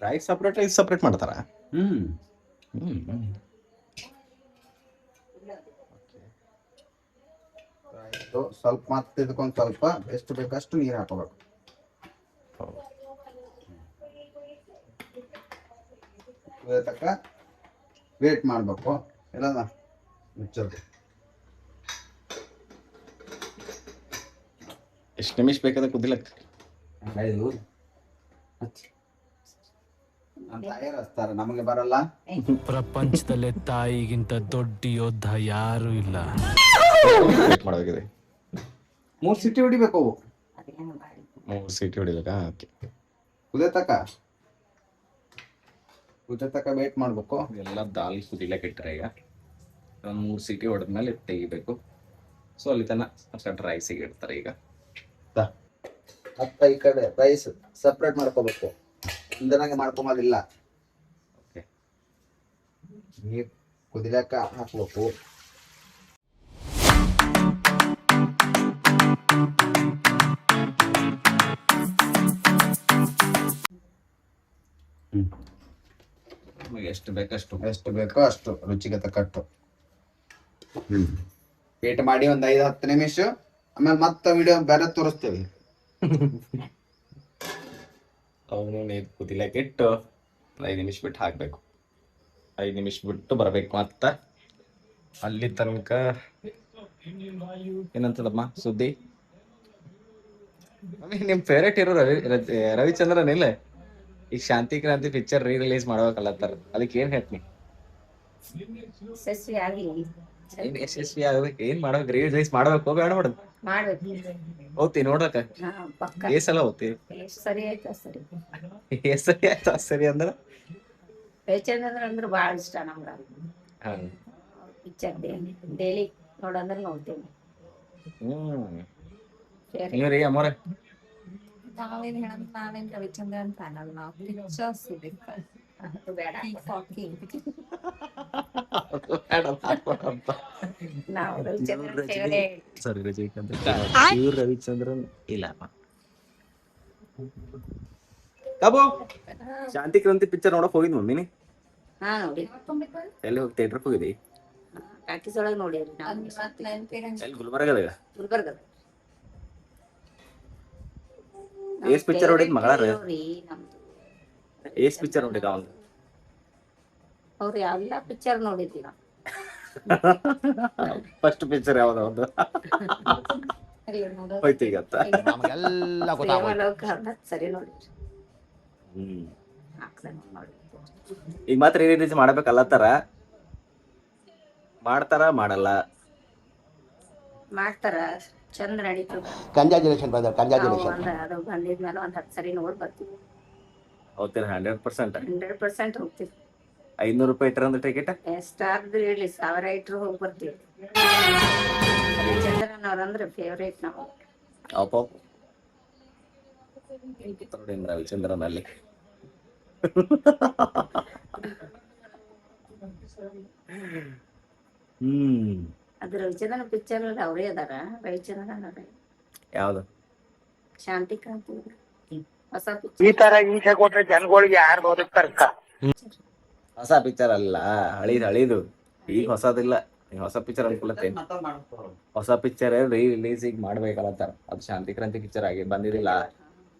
ರೈಸ್ ಸಪ್ರೇಟ್ ಮಾಡ್ತಾರ. ಸ್ವಲ್ಪ ಮತ್ತೆ ಇದಕ್ಕೊಂದು ಸ್ವಲ್ಪ ಎಷ್ಟು ಬೇಕಷ್ಟು ನೀರು ಹಾಕೋಬೇಕು. ತಕ್ಕ ವೇಟ್ ಮಾಡ್ಬೇಕು. ಎಲ್ಲ ಮುಚ್ಚೋದು. ಎಷ್ಟು ನಿಮಿಷ ಬೇಕಾದ ಕುದಿಲಕ್ಕ? ತಯಾರಿಸ್ತಾರೆ, ನಮಗೆ ಬರಲ್ಲ. ಪ್ರಪಂಚದಲ್ಲೇ ತಾಯಿಗಿಂತ ದೊಡ್ಡ ಯೋಧ ಯಾರು ಇಲ್ಲ. ಮಾಡಬೇಕಿದೆ. 3 ಸಿಟಿ ಹೊಡಿಬೇಕು ಅವು. 3 ಸೀಟಿ ಹೊಡಿಲಕ್ಕ? ಓಕೆ. ಕುದೇ ತಕ ವೇಟ್ ಮಾಡ್ಬೇಕು. ಎಲ್ಲ ದಾಲ್ ಕುದಿಲಕ್ಕೆ ಇಟ್ಟರೆ ಈಗ ಒಂದು 3 ಸೀಟಿ ಹೊಡೆದ್ಮೇಲೆ ತೆಗಿಬೇಕು. ಸೊ ಅಲ್ಲಿ ತನಕ ರೈಸಿಗೆ ಇಡ್ತಾರೆ ಈಗ. ಮತ್ತೆ ಈ ಕಡೆ ರೈಸ್ ಸಪ್ರೇಟ್ ಮಾಡ್ಕೋಬೇಕು. ಇಂದನಾಗೆ ಮಾಡ್ಕೊಂಬೋದಿಲ್ಲ. ಓಕೆ. ನೀರು ಕುದಿಲಕ್ಕ ಹಾಕ್ಬೇಕು. ನಮಗೆ ಎಷ್ಟು ಬೇಕಷ್ಟು ಅಷ್ಟು ರುಚಿಗೆ ತಕ್ಕಟ್ಟು ವೇಟ್ ಮಾಡಿ ಒಂದು 5-10 ನಿಮಿಷ. ಆಮೇಲೆ ಮತ್ತೆ ವಿಡಿಯೋ ಬೇರೆ ತೋರಿಸ್ತೇವೆ. ಅವನು ನೀರು ಕುದಿಲಕ್ಕೆ ಇಟ್ಟು 5 ನಿಮಿಷ ಬಿಟ್ಟು ಹಾಕಬೇಕು. 5 ನಿಮಿಷ ಬಿಟ್ಟು ಬರಬೇಕು. ಮತ್ತೆ ಅಲ್ಲಿ ತನಕ ಏನಂತದಮ್ಮ ಸುದ್ದಿ? ನಿಮ್ಮ ಫೇವ್ರೇಟ್ ಹೀರೋ ರವಿಚಂದ್ರನ್ ಇಲ್ಲ? ಈಗ ಶಾಂತಿ ಕ್ರಾಂತಿ ಪಿಕ್ಚರ್ ರಿಲೀಸ್ ಮಾಡ್ಬೇಕಲ್ಲತ್ತಾರ, ಅದಕ್ಕೆ ಏನ್ ಹೇಳ್ತೀನಿ? ಯಶಸ್ವಿ ಆಗ್ಬೇಕು. ಏನ್ ಮಾಡ್ಬೇಕು? ರಿಲೀಸ್ ಮಾಡ್ಬೇಕು ಬೇಡ ಮಾಡೋದು? ಹೋಗ್ತಿ ನೋಡಕ? ಏ ಸಲ ಹೋಗ್ತಿ? ಸರಿ ಆಯ್ತಾ? ಸರಿ ಸರಿ ಆಯ್ತಾ? ಸರಿ ಅಂದ್ರ ರವಿಚಂದ್ರ ಅಂದ್ರೆ ಬಾಳ ಇಷ್ಟ ನಮ್ಗ. ಪಿಕ್ಚರ್ ಡೈಲಿ ನೋಡಂದ್ರೆ ನೋಡ್ತೇವೆ. ನೀವ್ರಿ ಅಮ್ಮೋರ? ನಾವೇನ್ ಹೇಳಂತ ನಾನೇನ್ ರವಿಚಂದ್ರನ್ ಫ್ಯಾನ್ ಅಲ್ಲ. ನಾವು ಪಿಕ್ಚರ್ಸ್ ಬೇಡ ನಾವು ರವಿಚಂದ್ರನ್ ಫೇವರೇಟ್. ಸರಿ ರಜನಿಕಾಂತ್. ಇವ್ರು ರವಿಚಂದ್ರನ್ ಇಲ್ಲಮ್ಮ. ಕಾಬು ಶಾಂತಿ ಕ್ರಾಂತಿ ಪಿಕ್ಚರ್ ನೋಡಕ್ ಹೋಗಿದ್ ಮಮ್ಮಿನಿ? ಹಾ ನೋಡಿ. ಎಲ್ಲಿ ಹೋಗಿ ಥಿಯೇಟರ್ ಹೋಗಿದಿ? ಟಾಕೀಸ್ ಒಳಗ್ ನೋಡೇವ್ರಿ ನಾವು. ಎಲ್ಲಿ ಗುಲ್ಬರ್ಗದಾಗ? ಗುಲ್ಬರ್ಗ. ಏಸ್ ಪಿಕ್ಚರ್ ನೋಡಿದ್ ಮಗಳಾರ? ನಮ್ದು ಏಸ್ ಪಿಕ್ಚರ್ ನೋಡಿದ ಅವನು? ಅವ್ರು ಎಲ್ಲ ಪಿಕ್ಚರ್ ನೋಡಿದ್ವಿ ನಾವು. ಫಸ್ಟ್ ಪಿಕ್ಚರ್ ಯಾವ್ದು ಒಂದು ಹೋಯ್ತು ಈಗತ್ತ? ಸರಿ ನೋಡಿದ್ರಿ. ಈಗ ಮಾತ್ರ ರಿಲೀಸ್ ಮಾಡ್ಬೇಕಲ್ಲತ್ತಾರ. ಮಾಡಲ್ಲ? ಮಾಡ್ತಾರ. ಚಂದ ನಡೀತು. Congratulation brother, congratulation. ಅದು ಬಂದಿದ್ಮೇಲೆ 10 ಸರಿ ನೋಡ್ ಬರ್ತೀವಿ. ಹೋಗ್ತೀರ? 100%? 100% ಹೋಗ್ತೀವಿ. 500 ರೂಪಾಯಿ ಇಟ್ಟರಂದ್ರೆ ಟಿಕೆಟ್ ಎಷ್ಟಾದ್ರೂ ಹೇಳಿ 1000 ಇಟ್ರು ಹೋಗಿ ಬರ್ತೀವಿ. ಚಂದ್ರನ್ ಅವ್ರಂದ್ರೆ ಫೇವ್ರೇಟ್ ನಾವು. ಅಪ್ಪ ನೋಡಿ ರವಿಚಂದ್ರನಲ್ಲಿ. ಅದು ರವಿಚಂದ್ರನ್ ಪಿಕ್ಚರ್ ಅವರೇ ಅದಾರ. ರವಿಚಂದ್ರನ್ ಅದ ಯಾವ್ದು? ಶಾಂತಿ ಕ್ರಾಂತಿ ಹೊಸ ಈ ತರ ಹಿಂಸೆ ಕೊಟ್ರೆ ಜನಗಳಿಗೆ ಯಾರು ಬದುಕ್ತಾರಕ್ಕ? ಹೊಸ ಪಿಕ್ಚರ್ ಅಲ್ಲ, ಹಳಿದು. ಈಗ ಹೊಸದಿಲ್ಲ. ಹೊಸ ಪಿಕ್ಚರ್ ಅನ್ಕೊಳತ್ತೇನೆ. ಹೊಸ ಪಿಕ್ಚರ್ ರಿಲೀಸ್ ಈಗ ಮಾಡ್ಬೇಕಲ್ಲತ್ತಾರ. ಅದು ಶಾಂತಿ ಕ್ರಾಂತಿ ಪಿಕ್ಚರ್ ಬಂದಿದಿಲ್ಲ,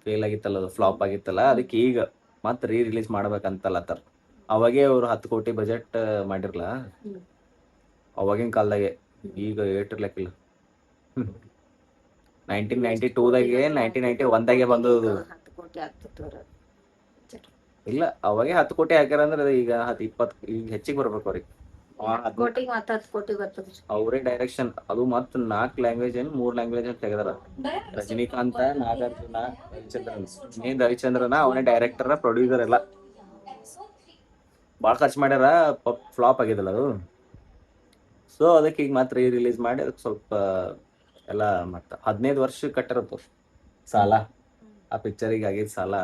ಫೇಲ್ ಆಗಿತ್ತಲ್ಲ, ಅದು ಫ್ಲಾಪ್ ಆಗಿತ್ತಲ್ಲ. ಅದಕ್ಕೆ ಈಗ ಮತ್ತೆ ರಿಲೀಸ್ ಮಾಡ್ಬೇಕಂತಲ್ಲತ್ತಾರ. ಅವಾಗೆ ಅವ್ರು 10 ಕೋಟಿ ಬಜೆಟ್ ಮಾಡಿರ್ಲ ಅವಾಗಿನ ಕಾಲದಾಗೆ. ಈಗ ಏಟಿರ್ಲಕ್ಕಿಲ್ಲ. 1992ದಾಗೆ 1991ದಾಗೆ ಬಂದದು. 10 ಕೋಟಿ ಆಗ್ತಿತ್ತು. ಇಲ್ಲ ಅವಾಗೆ 10 ಕೋಟಿ ಹಾಕ್ಯಾರ ಅಂದ್ರೆ ಈಗ 20 ಈಗ ಹೆಚ್ಚಿಗೆ ಬರ್ಬೇಕು ಅವ್ರಿಗೆ. 10 ಕೋಟಿಗೆ ಮತ್ತೆ 10 ಕೋಟಿ ಬರ್ತದೆ. ಅವರೇ ಡೈರೆಕ್ಷನ್. ಅದು ಮತ್ 4 ಲ್ಯಾಂಗ್ವೇಜ್ ಮೂರ್ ಲ್ಯಾಂಗ್ವೇಜ್ ತೆಗೆದಾರ. ರಜನಿಕಾಂತ, ನಾಗಾರ್ಜುನ, ರವಿಚಂದ್ರನ್. ರವಿಚಂದ್ರನ ಅವನೇ ಡೈರೆಕ್ಟರ್, ಪ್ರೊಡ್ಯೂಸರ್ ಎಲ್ಲ. ಭಾಳ ಖರ್ಚು ಮಾಡ್ಯಾರ, ಫ್ಲಾಪ್ ಆಗಿದಲ್ಲ ಅದು. ಸೊ ಅದಕ್ಕೆ ಈಗ ಮಾತ್ರ ರಿಲೀಸ್ ಮಾಡಿ ಅದಕ್ಕೆ ಸ್ವಲ್ಪ ಎಲ್ಲ ಮತ್ತೆ 15 ವರ್ಷ ಕಟ್ಟಿರತ್ತು ಸಾಲ. ಆ ಪಿಕ್ಚರಿಗೆ ಆಗಿದ್ದ ಸಾಲ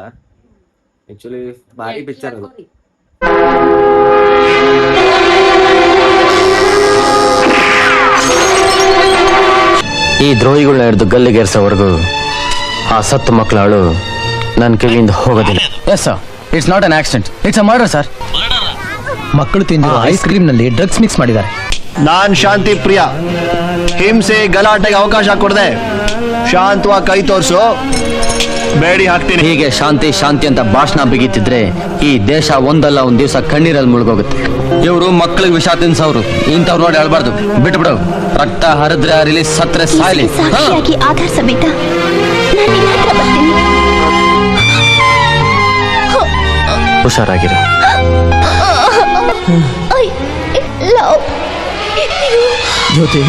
ಆ್ಯಕ್ಚುಲಿ ಭಾರಿ ಪಿಕ್ಚರ್ ಅದು. ಈ ದ್ರೋಹಿಗಳನ್ನ ಹಿಡಿದು ಗಲ್ಲಿಗೇರಿಸೋವರೆಗೂ ಆ ಸತ್ತು ಮಕ್ಕಳು ನನ್ನ ಕಿವಿಯಿಂದ ಹೋಗೋದಿಲ್ಲ. Yes sir, it's not an accident, it's a murder sir. ಮಕ್ಕಳು ತಿಂದಿರೋ ಐಸ್ ಕ್ರೀಮ್ ನಲ್ಲಿ ಡ್ರಗ್ಸ್ ಮಿಕ್ಸ್ ಮಾಡಿದ್ದಾರೆ. ನಾನ್ ಶಾಂತಿ ಪ್ರಿಯ, ಹಿಂಸೆ ಗಲಾಟೆಗೆ ಅವಕಾಶ ಕೊಡದೆ ಶಾಂತವಾಗಿ ಕೈ ತೋರಿಸು, ಬೇಡಿ ಹಾಕ್ತೀನಿ. ಹೀಗೆ ಶಾಂತಿ ಶಾಂತಿ ಅಂತ ಭಾಷಣ ಬಿಗಿತಿದ್ರೆ ಈ ದೇಶ ಒಂದಲ್ಲ ಒಂದ್ ದಿವಸ ಕಣ್ಣೀರಲ್ಲಿ ಮುಳುಗೋಗುತ್ತೆ. ಇವರು ಮಕ್ಕಳಿಗೆ ವಿಷ ತಿನ್ಸವ್ರು, ಇಂಥವ್ರು ನೋಡಿ ಹೇಳ್ಬಾರ್ದು. ಬಿಟ್ಟು ಬಿಡು, ರಕ್ತ ಹರಿದ್ರೆ ರಿಲೀಸ್, ಸತ್ರೆ ಸಾಯ್ಲಿ. ಆಧಾರ್ ಸಮೇತ ಹುಷಾರಾಗಿರು. ಜ್ಯೋತಿ,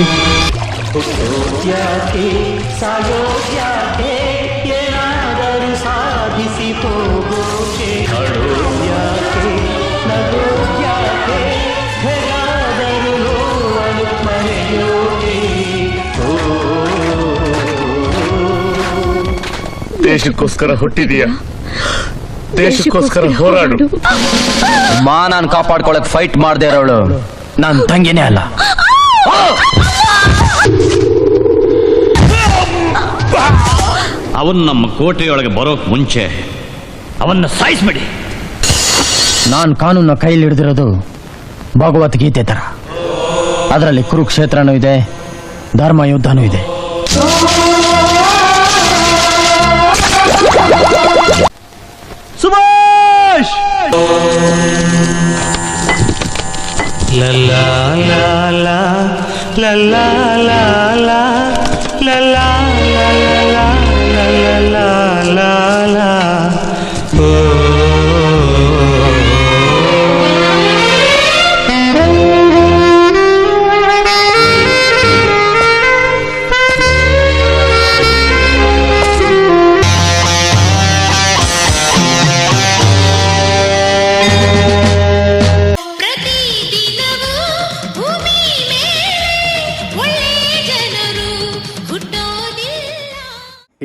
ದೇಶಕ್ಕೋಸ್ಕರ ಹುಟ್ಟಿದೀಯ, ದೇಶಕ್ಕೋಸ್ಕರ ಹೋರಾಡು. ಮಾನನ್ ಕಾಪಾಡ್ಕೊಳಕ್ ಫೈಟ್ ಮಾಡದೇ ಇರೋಳು ನನ್ ತಂಗಿನೇ ಅಲ್ಲ. ಅವನ್ ನಮ್ಮ ಕೋಟೆಯೊಳಗೆ ಬರೋಕ್ ಮುಂಚೆ ಅವನ್ನ ಸಾಯಿಸ್ಬಿಡಿ. ನಾನ್ ಕಾನೂನ ಕೈಲಿ ಹಿಡಿದಿರೋದು ಭಗವದ್ಗೀತೆ ತರ. ಅದರಲ್ಲಿ ಕುರುಕ್ಷೇತ್ರನೂ ಇದೆ, ಧರ್ಮ ಯುದ್ಧನೂ ಇದೆ. ಸುಭಾಷ್! ಲಲ್ಲಾ ಲಾಲಾ ಲಲ್ಲಾ ಲಾಲಾ ಲಲ್ಲಾ ಲಾಲಾ ಲಲ್ಲಾ ಲಾಲಾ.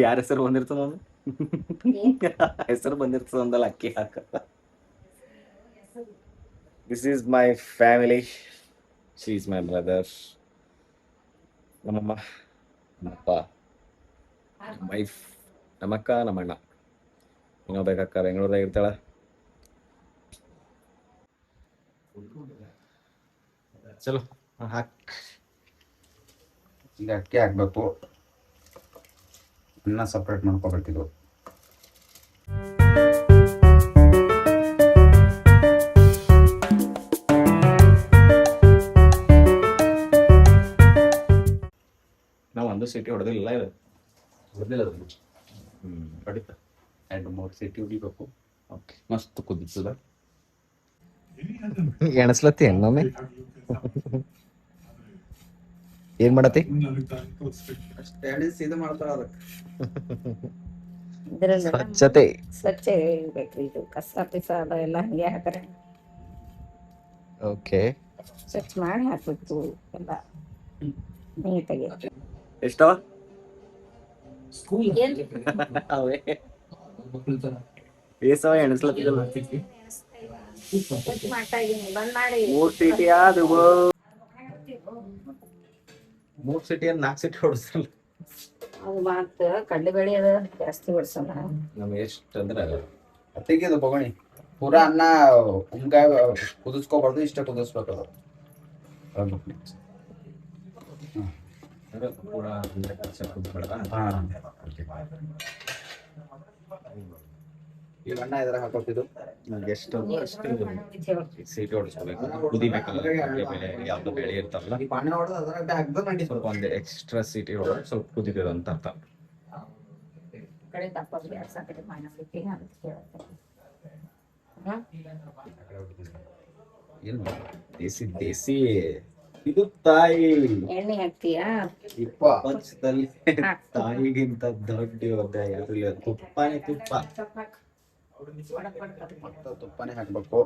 ಯಾರ ಹೆಸರು ಬಂದಿರ್ತದ ಹೆಸರು ಬಂದಿರ್ತದ ಅಂದಲ್ಲ, ಅಕ್ಕಿ ಹಾಕ. This is my family, she is my brother. ನಮ್ಮಮ್ಮ, ನಮ್ಮಪ್ಪ, ವೈಫ್, ನಮ್ಮಕ್ಕ, ನಮ್ಮಣ್ಣ. ಇನ್ನೊಬ್ಬಕ್ಕ ಬೆಂಗಳೂರದಾಗ ಇರ್ತಾಳ. ಚಲೋ ಹಾಕ್. ಈಗ ಅಕ್ಕಿ ಹಾಕ್ಬೇಕು, ಅನ್ನ ಸಪ್ರೇಟ್ ಮಾಡ್ಕೊಬೇಕಿದು. ನಾವು ಒಂದು ಸಿಟಿ ಹೊಡೆದಿಲ್ಲ, ಇದು ಹೊಡೆದಿಲ್ಲ ಅದು. ಹೊಡಿತ 2-3 ಸೀಟಿ ಹೊಡಿಬೇಕು. ಓಕೆ, ಮಸ್ತ್ ಕುದಿಸದ. ಎಣಸ್ಲತ್ತಿ ನಮ್ಮೆ ಏನ್ ಮಾಡತ್ತಿ? ಇದು ಮಾಡ್ತಾರ ಅದಕ್ಕೆ ಸ್ವಚ್ಛತೆ. ಸ್ವಚ್ಛ ಇರ್ಬೇಕ್ರಿ. ಇದು ಕಸ ಪಿಸ ಎಲ್ಲ ಹಂಗೆ ಹಾಕ್ರೆ ಓಕೆ, ಸ್ವಚ್ಛ ಮಾಡಿ ಹಾಕ್ಬೇಕು ಎಲ್ಲ ನೀಟಾಗಿ. ಎಷ್ಟವ ಏನ್ ಅವೇ ಏಸವ ಎಣಸ್ಲತ್ತಿದಲ್ಲ? ಸ್ವಚ್ಛ ಮಾಡ್ತಾ ಇದೀನಿ, ಬಂದ್ ಮಾಡಿ. 3 ಸಿಟಿ ಅದು, 3 ಸಿಟಿ 4 ಸಿಟಿ ಹೊಡ್ಸಲ್ಲ. ಅದು ಮಾತ್ರ ಕಡ್ಲೆಬೇಳೆ ಅದ ಜಾಸ್ತಿ ಹೊಡ್ಸಲ್ಲ. ನಮ್ಗೆ ಎಷ್ಟು ಅಂದ್ರೆ ತೆಗೆದು ಬಗಣಿ ಪೂರಾ ಅನ್ನ ಉಂಗಾಯ ಕುದಿಸ್ಕೋಬಾರ್ದು, ಇಷ್ಟ ಕುದಿಸ್ಬೇಕು ಅದು. ಈ ಅನ್ನ ಇದ್ರಾಗ ಹಾಕೋತಿದ್ದು ಎಷ್ಟು ಸೀಟಿ ಹೊಡಿಸ್ಕೋಬೇಕು, ಕುದಿಬೇಕಲ್ಲ. ಯಾವ್ದು ಬೇಳೆ ಇರ್ತಾವಲ್ಲ, ಈ ಪಾನಿ ಹೊಡೆದು ಅದ್ರಾಗ ಹಾಕ್ದ್ರೆ ನಡಿ. ಸ್ವಲ್ಪ ಒಂದು ಎಕ್ಸ್ಟ್ರಾ ಸೀಟಿ ಹೊಡೆದ್ರೆ ಸ್ವಲ್ಪ ಕುದಿತದ ಅಂತ ಅರ್ಥ. ಕಡೆ ತಪ್ಪ ಕಡೆ ಮಾಡಬೇಕು ಅಂತ ಕೇಳುತ್ತೆ. ಏನು ದೇಸಿ ದೇಸಿ ಇದು ತಾಯಿ ಎಣ್ಣೆ ಹಾಕ್ತೀಯಾ? ಪ್ರಪಂಚದಲ್ಲಿ ತಾಯಿಗಿಂತ ದೊಡ್ಡ ಯಾರು ಇಲ್ಲ. ತುಪ್ಪನೇ ತುಪ್ಪ. ತುಪ್ಪನೇ ಹಾಕ್ಬೇಕು.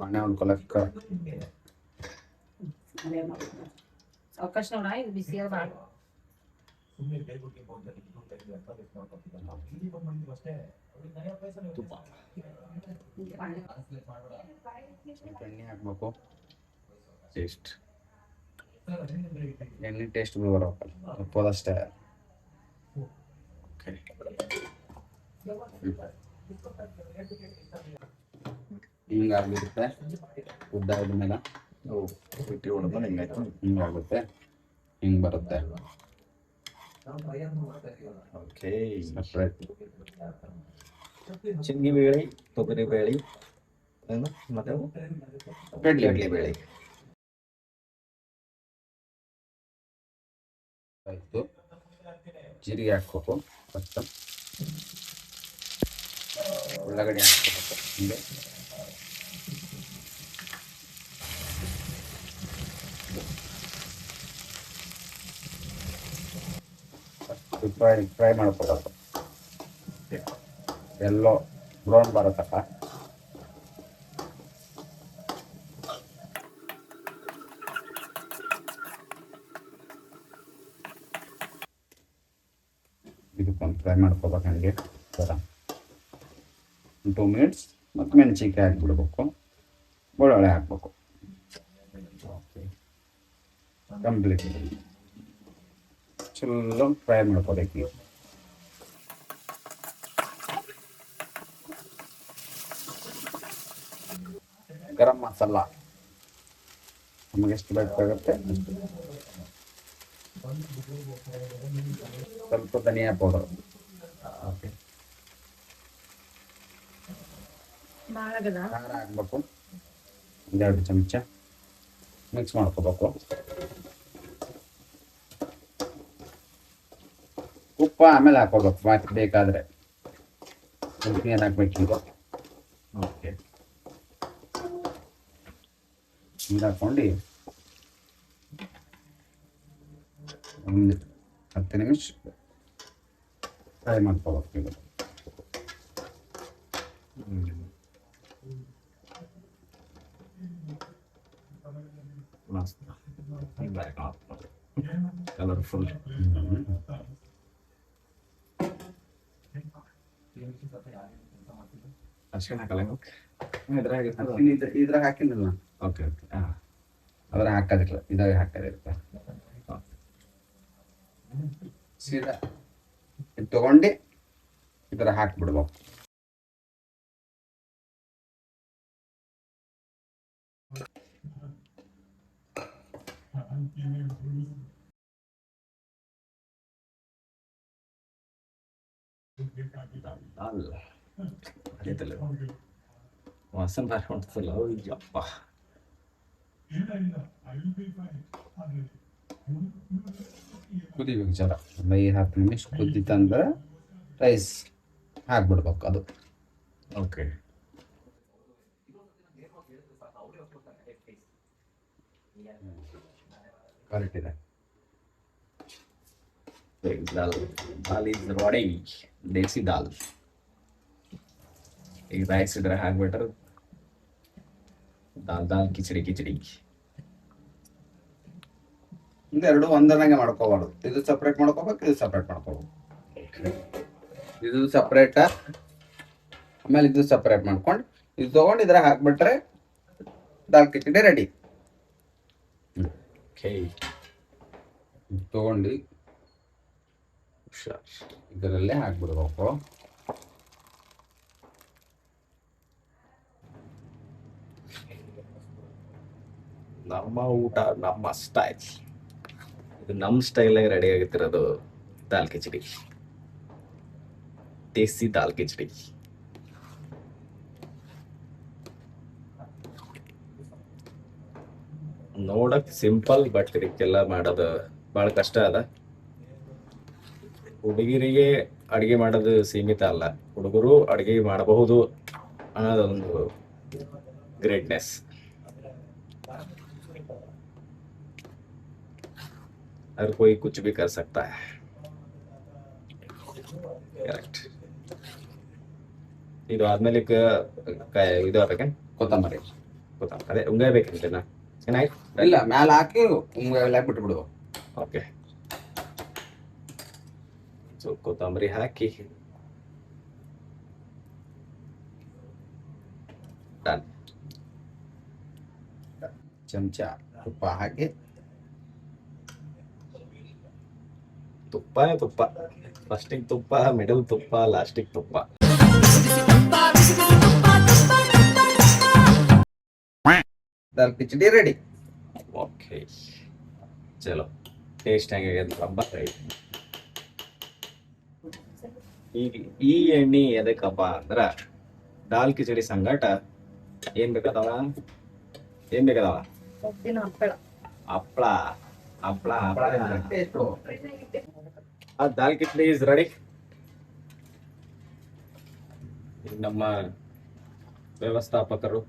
ಮನೆ ಹೊಂದ್ಕೊಳಕ್ಕ ಅವಕಾಶ ನೋಡ ಇದು ಬಿಸಿ ಅದ ತುಪ್ಪ ಎಣ್ಣೆ ಹಾಕ್ಬೇಕು. ಟೇಸ್ಟ್ ಎಣ್ಣೆ ಟೇಸ್ಟ್ ಬರಬೇಕಲ್ಲ, ಉಪ್ಪದಷ್ಟೇ. ಹಿಂಗಾಗ್ಬಿಡುತ್ತೆ ಉದ್ದ ಆದ್ಮೇಲೆ ಬಿಟ್ಟಿ ಹೊಡೆದ್ಮೇಲೆ ಹಿಂಗಾಯ್ತು. ಹಿಂಗಾಗುತ್ತೆ, ಹಿಂಗೆ ಬರುತ್ತೆ. ಓಕೆ. ಸಪ್ರೇಟ್ ಚಿನ್ನಿ ಬೇಳೆ, ತೊಗರಿ ಬೇಳೆ, ಮತ್ತೆ ಕಡ್ಲೆ ಬೇಳೆ. ಆಯಿತು. ಜೀರಿಗೆ ಹಾಕ್ಬೇಕು ಫಸ್ಟ್, ಉಳ್ಳಾಗಡ್ಡಿ ಹಾಕ್ಬೇಕು ಹಿಂಗೆ. ಫ್ರೈ ಮಾಡ್ಕೊಬೇಕು, ಎಲ್ಲೋ ಬ್ರೌನ್ ಬರುತ್ತಪ್ಪ. ಇದಕ್ಕೊಂದು ಫ್ರೈ ಮಾಡ್ಕೋಬೇಕು ಹಂಗೆ ಥರ 2 ಮಿನಿಟ್ಸ್. ಮತ್ತು ಮೆಣಸಿನ್ಕಾಯಿ ಹಾಕ್ಬಿಡ್ಬೇಕು, ಬೆಳ್ಳುಳ್ಳಿ ಹಾಕ್ಬೇಕು. ಕಂಪ್ಲೀಟ್ ಚಲೋ ಫ್ರೈ ಮಾಡ್ಕೋಬೇಕು. ಈಗ ಗರಂ ಮಸಾಲ ನಮಗೆ ಎಷ್ಟು ಬೇಕಾಗುತ್ತೆ ಅಷ್ಟು. ಸ್ವಲ್ಪ ಧನಿಯಾ ಪೌಡರ್, ಖಾರ ಹಾಕ್ಬೇಕು 1-2 ಚಮಚ. ಮಿಕ್ಸ್ ಮಾಡ್ಕೋಬೇಕು. ಉಪ್ಪು ಆಮೇಲೆ ಹಾಕೋಬೇಕು, ಮತ್ತೆ ಬೇಕಾದರೆ ಏನು ಹಾಕ್ಬೇಕೀಗ. ಓಕೆ. ನೀರು ಹಾಕ್ಕೊಂಡು ಒಂದು 10 ನಿಮಿಷ ಫ್ರೈ ಮಾಡ್ಕೋಬೇಕು. ಈಗ ಮಸ್ತ್ ಕಲರ್ಫುಲ್. ಅಷ್ಟೇ ಹಾಕಲ್ಲ ಇದ್ರಾಗ ಹಾಕಿಲ್ಲ. Okay okay. ಹಾಂ, ಅದ್ರ ಹಾಕೋದಿಲ್ಲ, ಇದಾಗ ಹಾಕೋದಿರುತ್ತೆ. ಸೀದಾ ಇದು ತಗೊಂಡು ಈ ಥರ ಹಾಕ್ಬಿಡ್ಬೇಕು. ದಾಲ್ ಅರಿತಲ್ಲ, ವಾಸನೆ ಬಾರಿ ಹೊಂಟಲ್ಲ. ಅಯ್ಯಪ್ಪ, ಕುದಿಬೇಕು ಜರ, ಒಂದು 5-10 ನಿಮಿಷ ಕುದ್ದಿತ್ತಂದ್ರೆ ರೈಸ್ ಹಾಕ್ಬಿಡ್ಬೇಕು. ಅದು ಓಕೆ. ಕರೆಕ್ಟ್ ಇದೆ. ದಾಲ್ ದಾಲ್ ಈಸ್ ರೆಡಿ, ದೇಸಿ ದಾಲ್. ಈಗ ರೈಸ್ ಇದ್ರೆ ಹಾಕ್ಬಿಟ್ರೆ ದಾಲ್ ದಾಲ್ ಕಿಚಡಿ ಕಿಚಡಿ. ಎರಡು ಒಂದರಂಗೆ ಮಾಡ್ಕೋಬಾರ್ದು. ಇದು ಸಪ್ರೇಟ್ ಮಾಡ್ಕೋಬೇಕು, ಇದು ಸಪ್ರೇಟ್ ಮಾಡ್ಕೋಬೇಕು. ಇದು ಸಪ್ರೇಟ, ಆಮೇಲೆ ಇದು ಸಪ್ರೇಟ್ ಮಾಡ್ಕೊಂಡು ಇದು ತೊಗೊಂಡು ಇದ್ರಾಗ ಹಾಕ್ಬಿಟ್ರೆ ದಾಲ್ ಕಿಚಡಿ ರೆಡಿ. ಓಕೆ. ತೊಗೊಂಡು ಇದರಲ್ಲೇ ಹಾಕ್ಬಿಡ್ಬೇಕು. ನಮ್ಮ ಊಟ ನಮ್ಮ ಸ್ಟೈಲ್. ಇದು ನಮ್ಮ ಸ್ಟೈಲಾಗಿ ರೆಡಿ ಆಗಿತ್ತಿರೋದು ದಾಲ್ ಕಿಚಡಿ, ದೇಸಿ ದಾಲ್ ಕಿಚಡಿ. ನೋಡಕ್ ಸಿಂಪಲ್, ಬಟ್ ಇದಕ್ಕೆಲ್ಲ ಮಾಡೋದು ಭಾಳ ಕಷ್ಟ ಅದ. ಹುಡುಗಿರಿಗೆ ಅಡುಗೆ ಮಾಡೋದು ಸೀಮಿತ ಅಲ್ಲ, ಹುಡುಗರು ಅಡುಗೆ ಮಾಡಬಹುದು ಅನ್ನೋದೊಂದು ಗ್ರೇಟ್ನೆಸ್. हर कोई कुछ भी कर सकता है. करेक्ट. ಇದು ಆದ್ಮೇಲೆ ಇದು ಹಾಕಕ್ಕೆ ಕೊತ್ತಂಬರಿ ಗೊತ್ತಾ ಅದೇ ಉಂಗಾಯ ಬೇಕಂತೇನಾ ಚೆನ್ನಾಗಿ ಇಲ್ಲ ಮ್ಯಾಲ ಹಾಕಿ ಎಲ್ಲ ಬಿಟ್ಬಿಡು. ಓಕೆ ಸೊ ಕೊತ್ತಂಬರಿ ಹಾಕಿ ಡನ್. ಚಮಚ ತುಪ್ಪ ಹಾಕಿ ತುಪ್ಪನೇ ತುಪ್ಪ, ಫಸ್ಟಿಗೆ ತುಪ್ಪ, ಮಿಡಲ್ ತುಪ್ಪ, ಲಾಸ್ಟಿಗೆ ತುಪ್ಪ. ದಾಲ್ ಕಿಚಡಿ ರೆಡಿ. ಓಕೆ ಚಲೋ, ಟೇಸ್ಟ್ ಹೆಂಗಾಗ್ಯದ ಹಬ್ಬ. ಈಗ ಈ ಎಣ್ಣೆ ಎದಕ್ಕಪ್ಪ ಅಂದ್ರ ದಾಲ್ ಕಿಚಡಿ ಸಂಗಟ ಏನ್ ಬೇಕಾದವ ಹಪ್ಪಳ ಹಪ್ಪಳ ಆ ದಾಲ್ ಕಿಚಡಿ ಇಸ್ ರೆಡಿ. ನಮ್ಮ ವ್ಯವಸ್ಥಾಪಕರು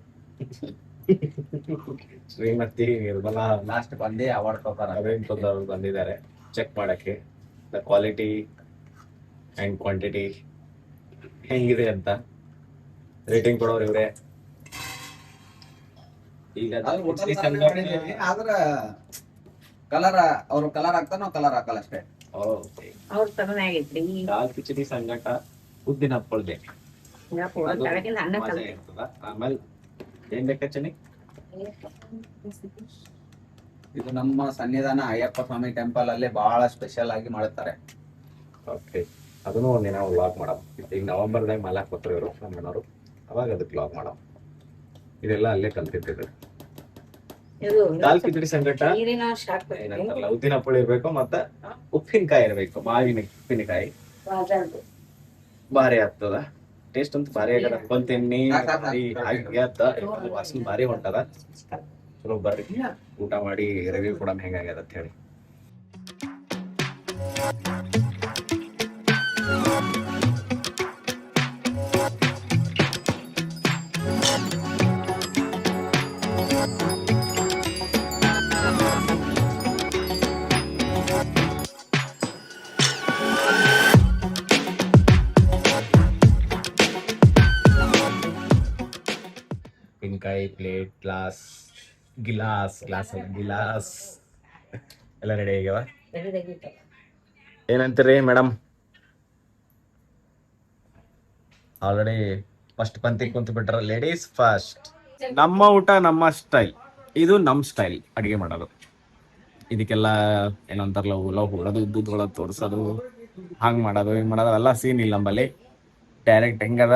ಶ್ರೀಮತಿ ನಿರ್ಮಲಾ ಲಾಸ್ಟ್ ಬಂದು ಅವಾರ್ಡ್ ತಗೋತಾರ. ಅವರು ಬಂದಿದ್ದಾರೆ ಚೆಕ್ ಮಾಡಕ್ಕೆ ದ ಕ್ವಾಲಿಟಿ ಅಂಡ್ ಕ್ವಾಂಟಿಟಿ ಹೆಂಗಿದೆ ಅಂತ ರೇಟಿಂಗ್ ಕೊಡೋರು ಇವ್ರೆ. ಈಗ ಆದ್ರ ಕಲರ್ ಅವ್ರು ಕಲರ್ ಹಾಕ್ತಾರ, ನಾವು ಕಲರ್ ಹಾಕಲ್ಲ ಅಷ್ಟೇ. ಅವ್ರ ತರನೇ ಆಗೈತ್ರಿ. ದಾಲ್ ಕಿಚಡಿ ಸಂಗಟ ಉದ್ದಿನ ಹಪ್ಪಳ್ಬೇಕು, ಅನ್ನ ಮಜಾ ಇರ್ತದ. ಆಮೇಲೆ ಏನ್ ಬೇಕಾ ಚೆನ್ನಿ, ಇದು ನಮ್ಮ ಸನ್ನಿಧಾನ ಅಯ್ಯಪ್ಪ ಸ್ವಾಮಿ ಟೆಂಪಲ್ ಅಲ್ಲಿ ಬಹಳ ಸ್ಪೆಷಲ್ ಆಗಿ ಮಾಡುತ್ತಾರೆ. ಓಕೆ ಅದನ್ನು ಒಂದಿನ ವ್ಲಾಗ್ ಮಾಡಮ್. ಈಗ ನವೆಂಬರ್ದಾಗ ಮಲಾಕ್ ಬರ್ತಾರೆ ಇವರು ನಮ್ಮನವರು, ಅವಾಗ ಅದಕ್ಕೆ ವ್ಲಾಗ್ ಮಾಡಮ್. ಇದೆಲ್ಲ ಅಲ್ಲೇ ಕಲ್ತಿರ್ತಿದ್ರು. ದಾಲ್ ಕಿಚಡಿ ಸಂಗಟ ಏನಂತಾರಲ್ಲ ಉದ್ದಿನ ಹಪ್ಪಳ ಇರ್ಬೇಕು, ಮತ್ತೆ ಉಪ್ಪಿನಕಾಯಿ ಇರ್ಬೇಕು, ಮಾವಿನ ಉಪ್ಪಿನಕಾಯಿ ಭಾರಿ ಆಗ್ತದ. ಟೇಸ್ಟ್ ಅಂತೂ ಭಾರಿ ಆಗದ, ಅನ್ಕೊಂತೀನಿ. ವಾಸನೆ ಭಾರಿ ಹೊಂಟದ. ಚಲೋ ಬರ್ರಿ ಊಟ ಮಾಡಿ ರಿವ್ಯೂ ಕೊಡಮ್ ಹೆಂಗಾಗ್ಯದ ಅಂತ ಹೇಳಿ. ಉಪ್ಪಿನಕಾಯಿ ಪ್ಲೇಟ್, ಗಿಲಾಸ್ ಎಲ್ಲ ರೆಡಿ ಆಗ್ಯಾವ. ಏನಂತೀರಿ ಮೇಡಮ್? ಆಲ್ರೆಡಿ ಫಸ್ಟ್ ಪಂಕ್ತಿ ಕುಂತು ಬಿಟ್ರ. Ladies first. ನಮ್ಮ ಊಟ ನಮ್ಮ ಸ್ಟೈಲ್, ಇದು ನಮ್ಮ ಸ್ಟೈಲ್ ಅಡಿಗೆ ಮಾಡೋದು. ಇದಕ್ಕೆಲ್ಲ ಏನಂತಾರಲ್ಲ ಲವ್ ಹೊಡೋದು, ಉದ್ದುದೊಳಗೆ ತೋರಿಸೋದು, ಹಂಗೆ ಮಾಡೋದು, ಹಿಂಗೆ ಮಾಡೋದು ಎಲ್ಲ ಸೀನ್ ಇಲ್ಲ ನಮ್ಮಲ್ಲಿ. ಡೈರೆಕ್ಟ್ ಹೆಂಗದ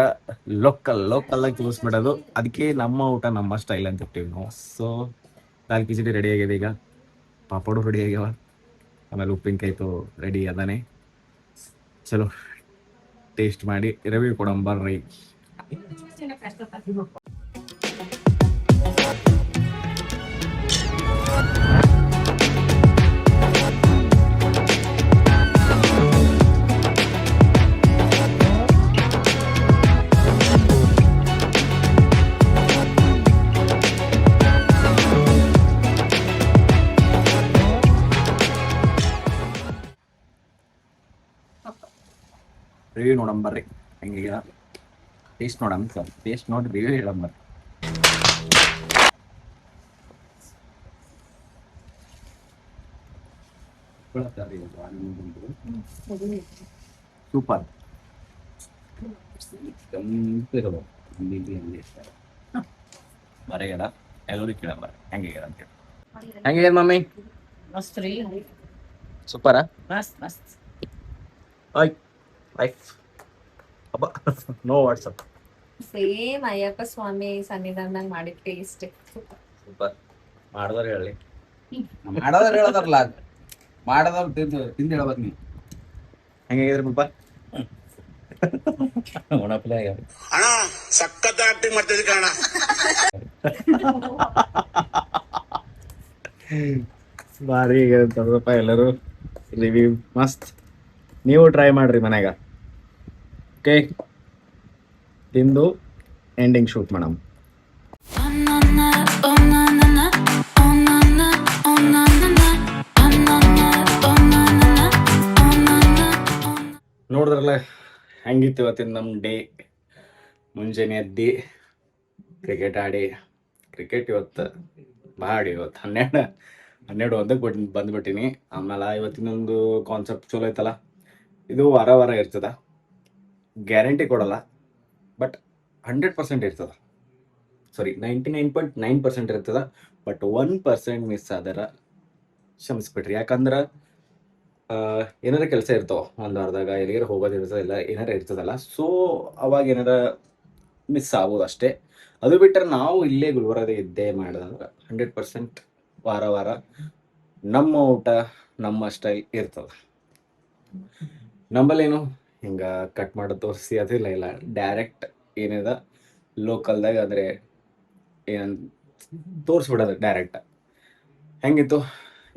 ಲೋಕಲ್ ಆಗಿ ತೋರಿಸ್ಬಿಡೋದು. ಅದಕ್ಕೆ ನಮ್ಮ ಊಟ ನಮ್ಮ ಸ್ಟೈಲ್ ಅಂತ ಇರ್ತೀವಿ ನಾವು. ಸೊ ದಾಲ್ ಕಿಚಡಿ ರೆಡಿ ಆಗಿದೆ, ಈಗ ಪಾಪಡು ರೆಡಿ ಆಗ್ಯಾವ, ಆಮೇಲೆ ಉಪ್ಪಿನಕಾಯ್ತು ರೆಡಿ ಅದಾನೆ. ಚಲೋ ಟೇಸ್ಟ್ ಮಾಡಿ ರಿವ್ಯೂ ಕೊಡೋಣ ಬರ್ರಿ. ರಿವ್ಯೂ ನೋಡಮ್ ಬರ್ರಿ ಹೆಂಗೀಗ. ಟೇಸ್ಟ್ ನೋಡಮ್ ಸರ್, ಟೇಸ್ಟ್ ನೋಡಿ ರಿವ್ಯೂ ಹೇಳಮ್ ಬರ್ರಿ. ಸೂಪರ್ ಬರೆಯದ ಎಲ್ಲರಿಗೂ ಕೇಳ ಬರ್ರಿ ಹೆಂಗೀಗ ಅಂತ ಹೇಳಿ. ಹೆಂಗಿದೆ ಮಮ್ಮಿ? ಮಸ್ತ್ ರೀ, ಸೂಪರಾ? ಮಸ್ತ್ ಮಸ್ತ್. ಲೈಫ್ ಅಬ್ಬ ನೋ ವಾಟ್ಸಪ್. ಸೇಮ್ ಅಯ್ಯಪ್ಪ ಸ್ವಾಮಿ ಸನ್ನಿಧಾನದಾಗ ಮಾಡಿದ ಟೇಸ್ಟ್. ಸೂಪರ್. ಮಾಡಿದವ್ರು ಹೇಳಿ, ಮಾಡೋದ್ರ ಹೇಳೋದಾರಲ್ಲ, ಮಾಡೋದವ್ರು ತಿಂದು ಹೇಳ್ಬೇಕು ನೀವು. ಹೆಂಗಾಗಿದ್ರಿ ಪಪ್ಪ? ಒಣಪ್ಲೆ ಆಗ್ಯಾವ. ಅಣ್ಣ ಸಖತ್ ಆಕ್ಟಿಂಗ್ ಮಾಡ್ತಿದ್ದೆ ಕಣ. ಭಾರಿ ತಗೋಪ್ಪ ಎಲ್ಲರೂ ರಿವ್ಯೂ ಮಸ್ತ್. ನೀವು ಟ್ರೈ ಮಾಡ್ರಿ ಮನ್ಯಾಗ. ಓಕೆ ತಿಂದು ಎಂಡಿಂಗ್ ಶೂಟ್ ಮಾಡಮ್. ನೋಡಿದ್ರಲ್ಲ ಹೆಂಗಿತ್ತು ಇವತ್ತಿನ ನಮ್ಮ ಡೇ. ಮುಂಜಾನೆ ಎದ್ದು ಕ್ರಿಕೆಟ್ ಆಡಿ ಕ್ರಿಕೆಟ್ ಇವತ್ತು ಮಾಡಿ ಇವತ್ತು 12 ಬಂದ್ಬಿಟ್ಟಿನಿ. ಆಮೇಲೆ ಇವತ್ತಿನೊಂದು ಕಾನ್ಸೆಪ್ಟ್ ಚಲೋ ಐತಲ್ಲ, ಇದು ವಾರ ಇರ್ತದ, ಗ್ಯಾರಂಟಿ ಕೊಡಲ್ಲ, ಬಟ್ 100% ಇರ್ತದ. ಸಾರಿ 99.9% ಇರ್ತದ, ಬಟ್ 1% ಮಿಸ್ ಆದರ ಕ್ಷಮಿಸ್ಬಿಟ್ರಿ. ಯಾಕಂದ್ರೆ ಏನಾರ ಕೆಲಸ ಇರ್ತಾವ ಒಂದು ವಾರದಾಗ, ಎಲ್ಲಿಗಾರ ಹೋಗೋದಿರ್ತದೆ, ಇಲ್ಲ ಏನಾರ ಇರ್ತದಲ್ಲ, ಸೊ ಅವಾಗ ಏನಾರ ಮಿಸ್ ಆಗ್ಬೋದು ಅಷ್ಟೇ. ಅದು ಬಿಟ್ಟರೆ ನಾವು ಇಲ್ಲೇ ಗುಲ್ಬರ್ಗದಾಗ ಇದ್ದೇ ಮಾಡಿದಂದ್ರೆ 100% ವಾರ ನಮ್ಮ ಊಟ ನಮ್ಮ ಸ್ಟೈಲ್ ಇರ್ತದೆ. ನಂಬಲ್ಲೇನು ಹಿಂಗೆ ಕಟ್ ಮಾಡಿ ತೋರಿಸಿ ಅದಿಲ್ಲ, ಇಲ್ಲ ಡೈರೆಕ್ಟ್ ಏನಿದೆ ಲೋಕಲ್ದಾಗ ಅಂದರೆ ಏನು ತೋರಿಸ್ಬಿಡೋದು ಡೈರೆಕ್ಟ್. ಹೆಂಗಿತ್ತು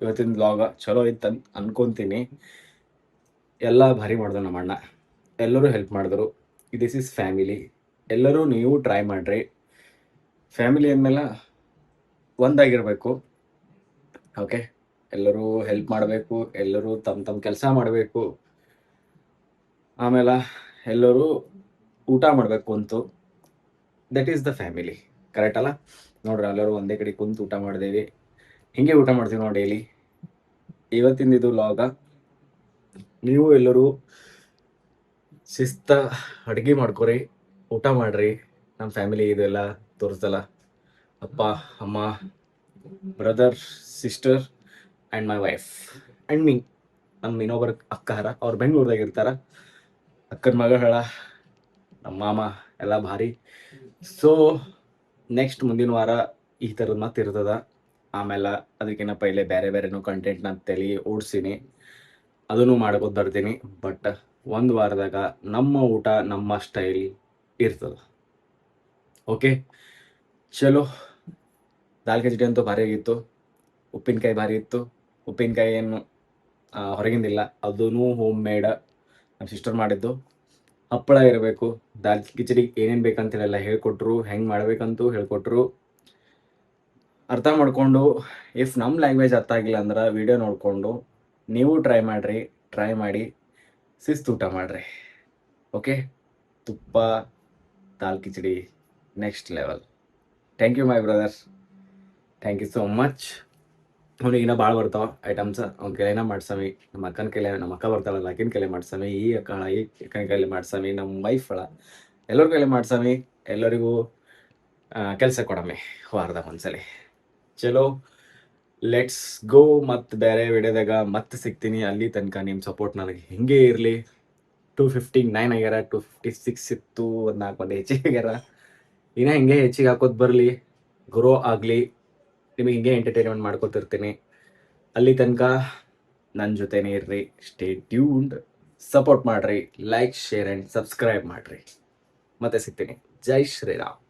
ಇವತ್ತಿನ ವ್ಲಾಗ? ಚಲೋ ಇತ್ತು ಅನ್ಕೊತೀನಿ. ಎಲ್ಲ ಭಾರಿ ಮಾಡಿದ್ರು ನಮ್ಮ ಅಣ್ಣ, ಎಲ್ಲರೂ ಹೆಲ್ಪ್ ಮಾಡಿದ್ರು. This is family. ಎಲ್ಲರೂ ನೀವು ಟ್ರೈ ಮಾಡಿರಿ. ಫ್ಯಾಮಿಲಿ ಅಂದಮೇಲೆ ಒಂದಾಗಿರಬೇಕು. ಓಕೆ, ಎಲ್ಲರೂ ಹೆಲ್ಪ್ ಮಾಡಬೇಕು, ಎಲ್ಲರೂ ತಮ್ಮ ಕೆಲಸ ಮಾಡಬೇಕು, ಆಮೇಲೆ ಎಲ್ಲರೂ ಊಟ ಮಾಡಬೇಕು ಅಂತು. That is the family, correct ಅಲ್ಲ? ನೋಡ್ರಿ, ಎಲ್ಲರೂ ಒಂದೇ ಕಡೆ ಕುಂತು ಊಟ ಮಾಡಿದೇವಿ. ಹಿಂಗೆ ಊಟ ಮಾಡ್ತೀವಿ ನಾವು ಡೈಲಿ. ಇವತ್ತಿಂದ ಇದು ವ್ಲಾಗ. ನೀವು ಎಲ್ಲರೂ ಶಿಸ್ತ ಅಡುಗೆ ಮಾಡ್ಕೊರಿ, ಊಟ ಮಾಡ್ರಿ. ನಮ್ಮ ಫ್ಯಾಮಿಲಿ ಇದೆಲ್ಲ ತೋರಿಸ್ದಲ್ಲ, ಅಪ್ಪ ಅಮ್ಮ, brother, sister and my wife and me. ನಮ್ಮ ಇನ್ನೊಬ್ಬರು ಅಕ್ಕ ಹರ, ಅವ್ರು ಬೆಂಗಳೂರ್ದಾಗ ಇರ್ತಾರ. ಅಕ್ಕನ ಮಗಳ, ನಮ್ಮ ಮಾಮ ಎಲ್ಲ ಭಾರಿ. ಸೊ ನೆಕ್ಸ್ಟ್ ಮುಂದಿನ ವಾರ ಈ ಥರದ್ದು ಮತ್ತೆ ಇರ್ತದ. ಆಮೇಲೆ ಅದಕ್ಕಿಂತ ಪೈಲೆ ಬೇರೆನೂ ಕಂಟೆಂಟ್ ನಾನು ತಲೆ ಓಡಿಸೀನಿ, ಅದನ್ನು ಮಾಡ್ಕೊತ ಬರ್ತೀನಿ. ಬಟ್ ಒಂದು ವಾರದಾಗ ನಮ್ಮ ಊಟ ನಮ್ಮ ಸ್ಟೈಲ್ ಇರ್ತದ. ಓಕೆ, ಚಲೋ. ದಾಲ್ ಖಿಚಡಿ ಅಂತೂ ಭಾರಿ ಆಗಿತ್ತು. ಉಪ್ಪಿನಕಾಯಿ ಭಾರಿ ಇತ್ತು. ಉಪ್ಪಿನಕಾಯಿ ಏನು ಹೊರಗಿಂದಿಲ್ಲ, ಅದೂ ಹೋಮ್ ಮೇಡ್, ನಮ್ಮ ಸಿಸ್ಟರ್ ಮಾಡಿದ್ದು. ಹಪ್ಪಳ ಇರಬೇಕು. ದಾಲ್ ಕಿಚಡಿ ಏನೇನು ಬೇಕಂತೇಳೆಲ್ಲ ಹೇಳ್ಕೊಟ್ರು, ಹೆಂಗೆ ಮಾಡಬೇಕಂತೂ ಹೇಳ್ಕೊಟ್ರು. ಅರ್ಥ ಮಾಡಿಕೊಂಡು, ಇಫ್ ನಮ್ಮ ಲ್ಯಾಂಗ್ವೇಜ್ ಅರ್ಥ ಆಗಿಲ್ಲ ಅಂದ್ರೆ ವಿಡಿಯೋ ನೋಡಿಕೊಂಡು ನೀವು ಟ್ರೈ ಮಾಡಿ ಶಿಸ್ತು ಊಟ ಮಾಡಿರಿ. ಓಕೆ, ತುಪ್ಪ ದಾಲ್ khichdi next level. Thank you my brother, thank you so much. ಅವ್ನಿಗಿನ್ನ ಭಾಳ ಬರ್ತಾವ ಐಟಮ್ಸ್. ಅವ್ನ ಕೈಲೇನ ಮಾಡ್ಸಮಿ, ನಮ್ಮ ಅಕ್ಕನ ಕೈಲೆ, ನಮ್ಮ ಅಕ್ಕ ಬರ್ತಾಳಲ್ಲ ಆಕಿನ ಕೈಲೆ ಮಾಡ್ಸಮಿ, ಈ ಅಕ್ಕನ ಕೈಲೆ ಮಾಡ್ಸಮಿ, ನಮ್ಮ ವೈಫಳ ಎಲ್ಲರ ಕೈಲೆ ಮಾಡ್ಸಮಿ. ಎಲ್ಲರಿಗೂ ಕೆಲಸ ಕೊಡಮಿ ವಾರದಾಗ ಒಂದ್ಸಲಿ. ಚಲೋ, ಲೆಟ್ಸ್ ಗೋ. ಮತ್ತು ಬೇರೆ ವಿಡಿಯೋದಾಗ ಮತ್ತೆ ಸಿಗ್ತೀನಿ. ಅಲ್ಲಿ ತನಕ ನಿಮ್ಮ ಸಪೋರ್ಟ್ ನನಗೆ ಹಿಂಗೆ ಇರಲಿ. 259 ಆಗ್ಯಾರ, 256 ಇತ್ತು, ಒಂದು 4 ಮಂದಿ ಹೆಚ್ಚಿಗೆ ಆಗ್ಯಾರ. ಇನ್ನೂ ಹಿಂಗೆ ಹೆಚ್ಚಿಗೆ ಹಾಕೋದು ಬರಲಿ, ಗ್ರೋ ಆಗಲಿ. ನಿಮಗೆ ಹಿಂಗೆ ಎಂಟರ್ಟೈನ್ಮೆಂಟ್ ಮಾಡ್ಕೊತಿರ್ತೀನಿ. ಅಲ್ಲಿ ತನಕ ನನ್ನ ಜೊತೆನೇ ಇರ್ರಿ. ಸ್ಟೇ ಟ್ಯೂನ್ಡ್, ಸಪೋರ್ಟ್ ಮಾಡಿರಿ, ಲೈಕ್, ಶೇರ್ ಆ್ಯಂಡ್ ಸಬ್ಸ್ಕ್ರೈಬ್ ಮಾಡಿರಿ. ಮತ್ತೆ ಸಿಗ್ತೀನಿ. ಜೈ ಶ್ರೀರಾಮ್.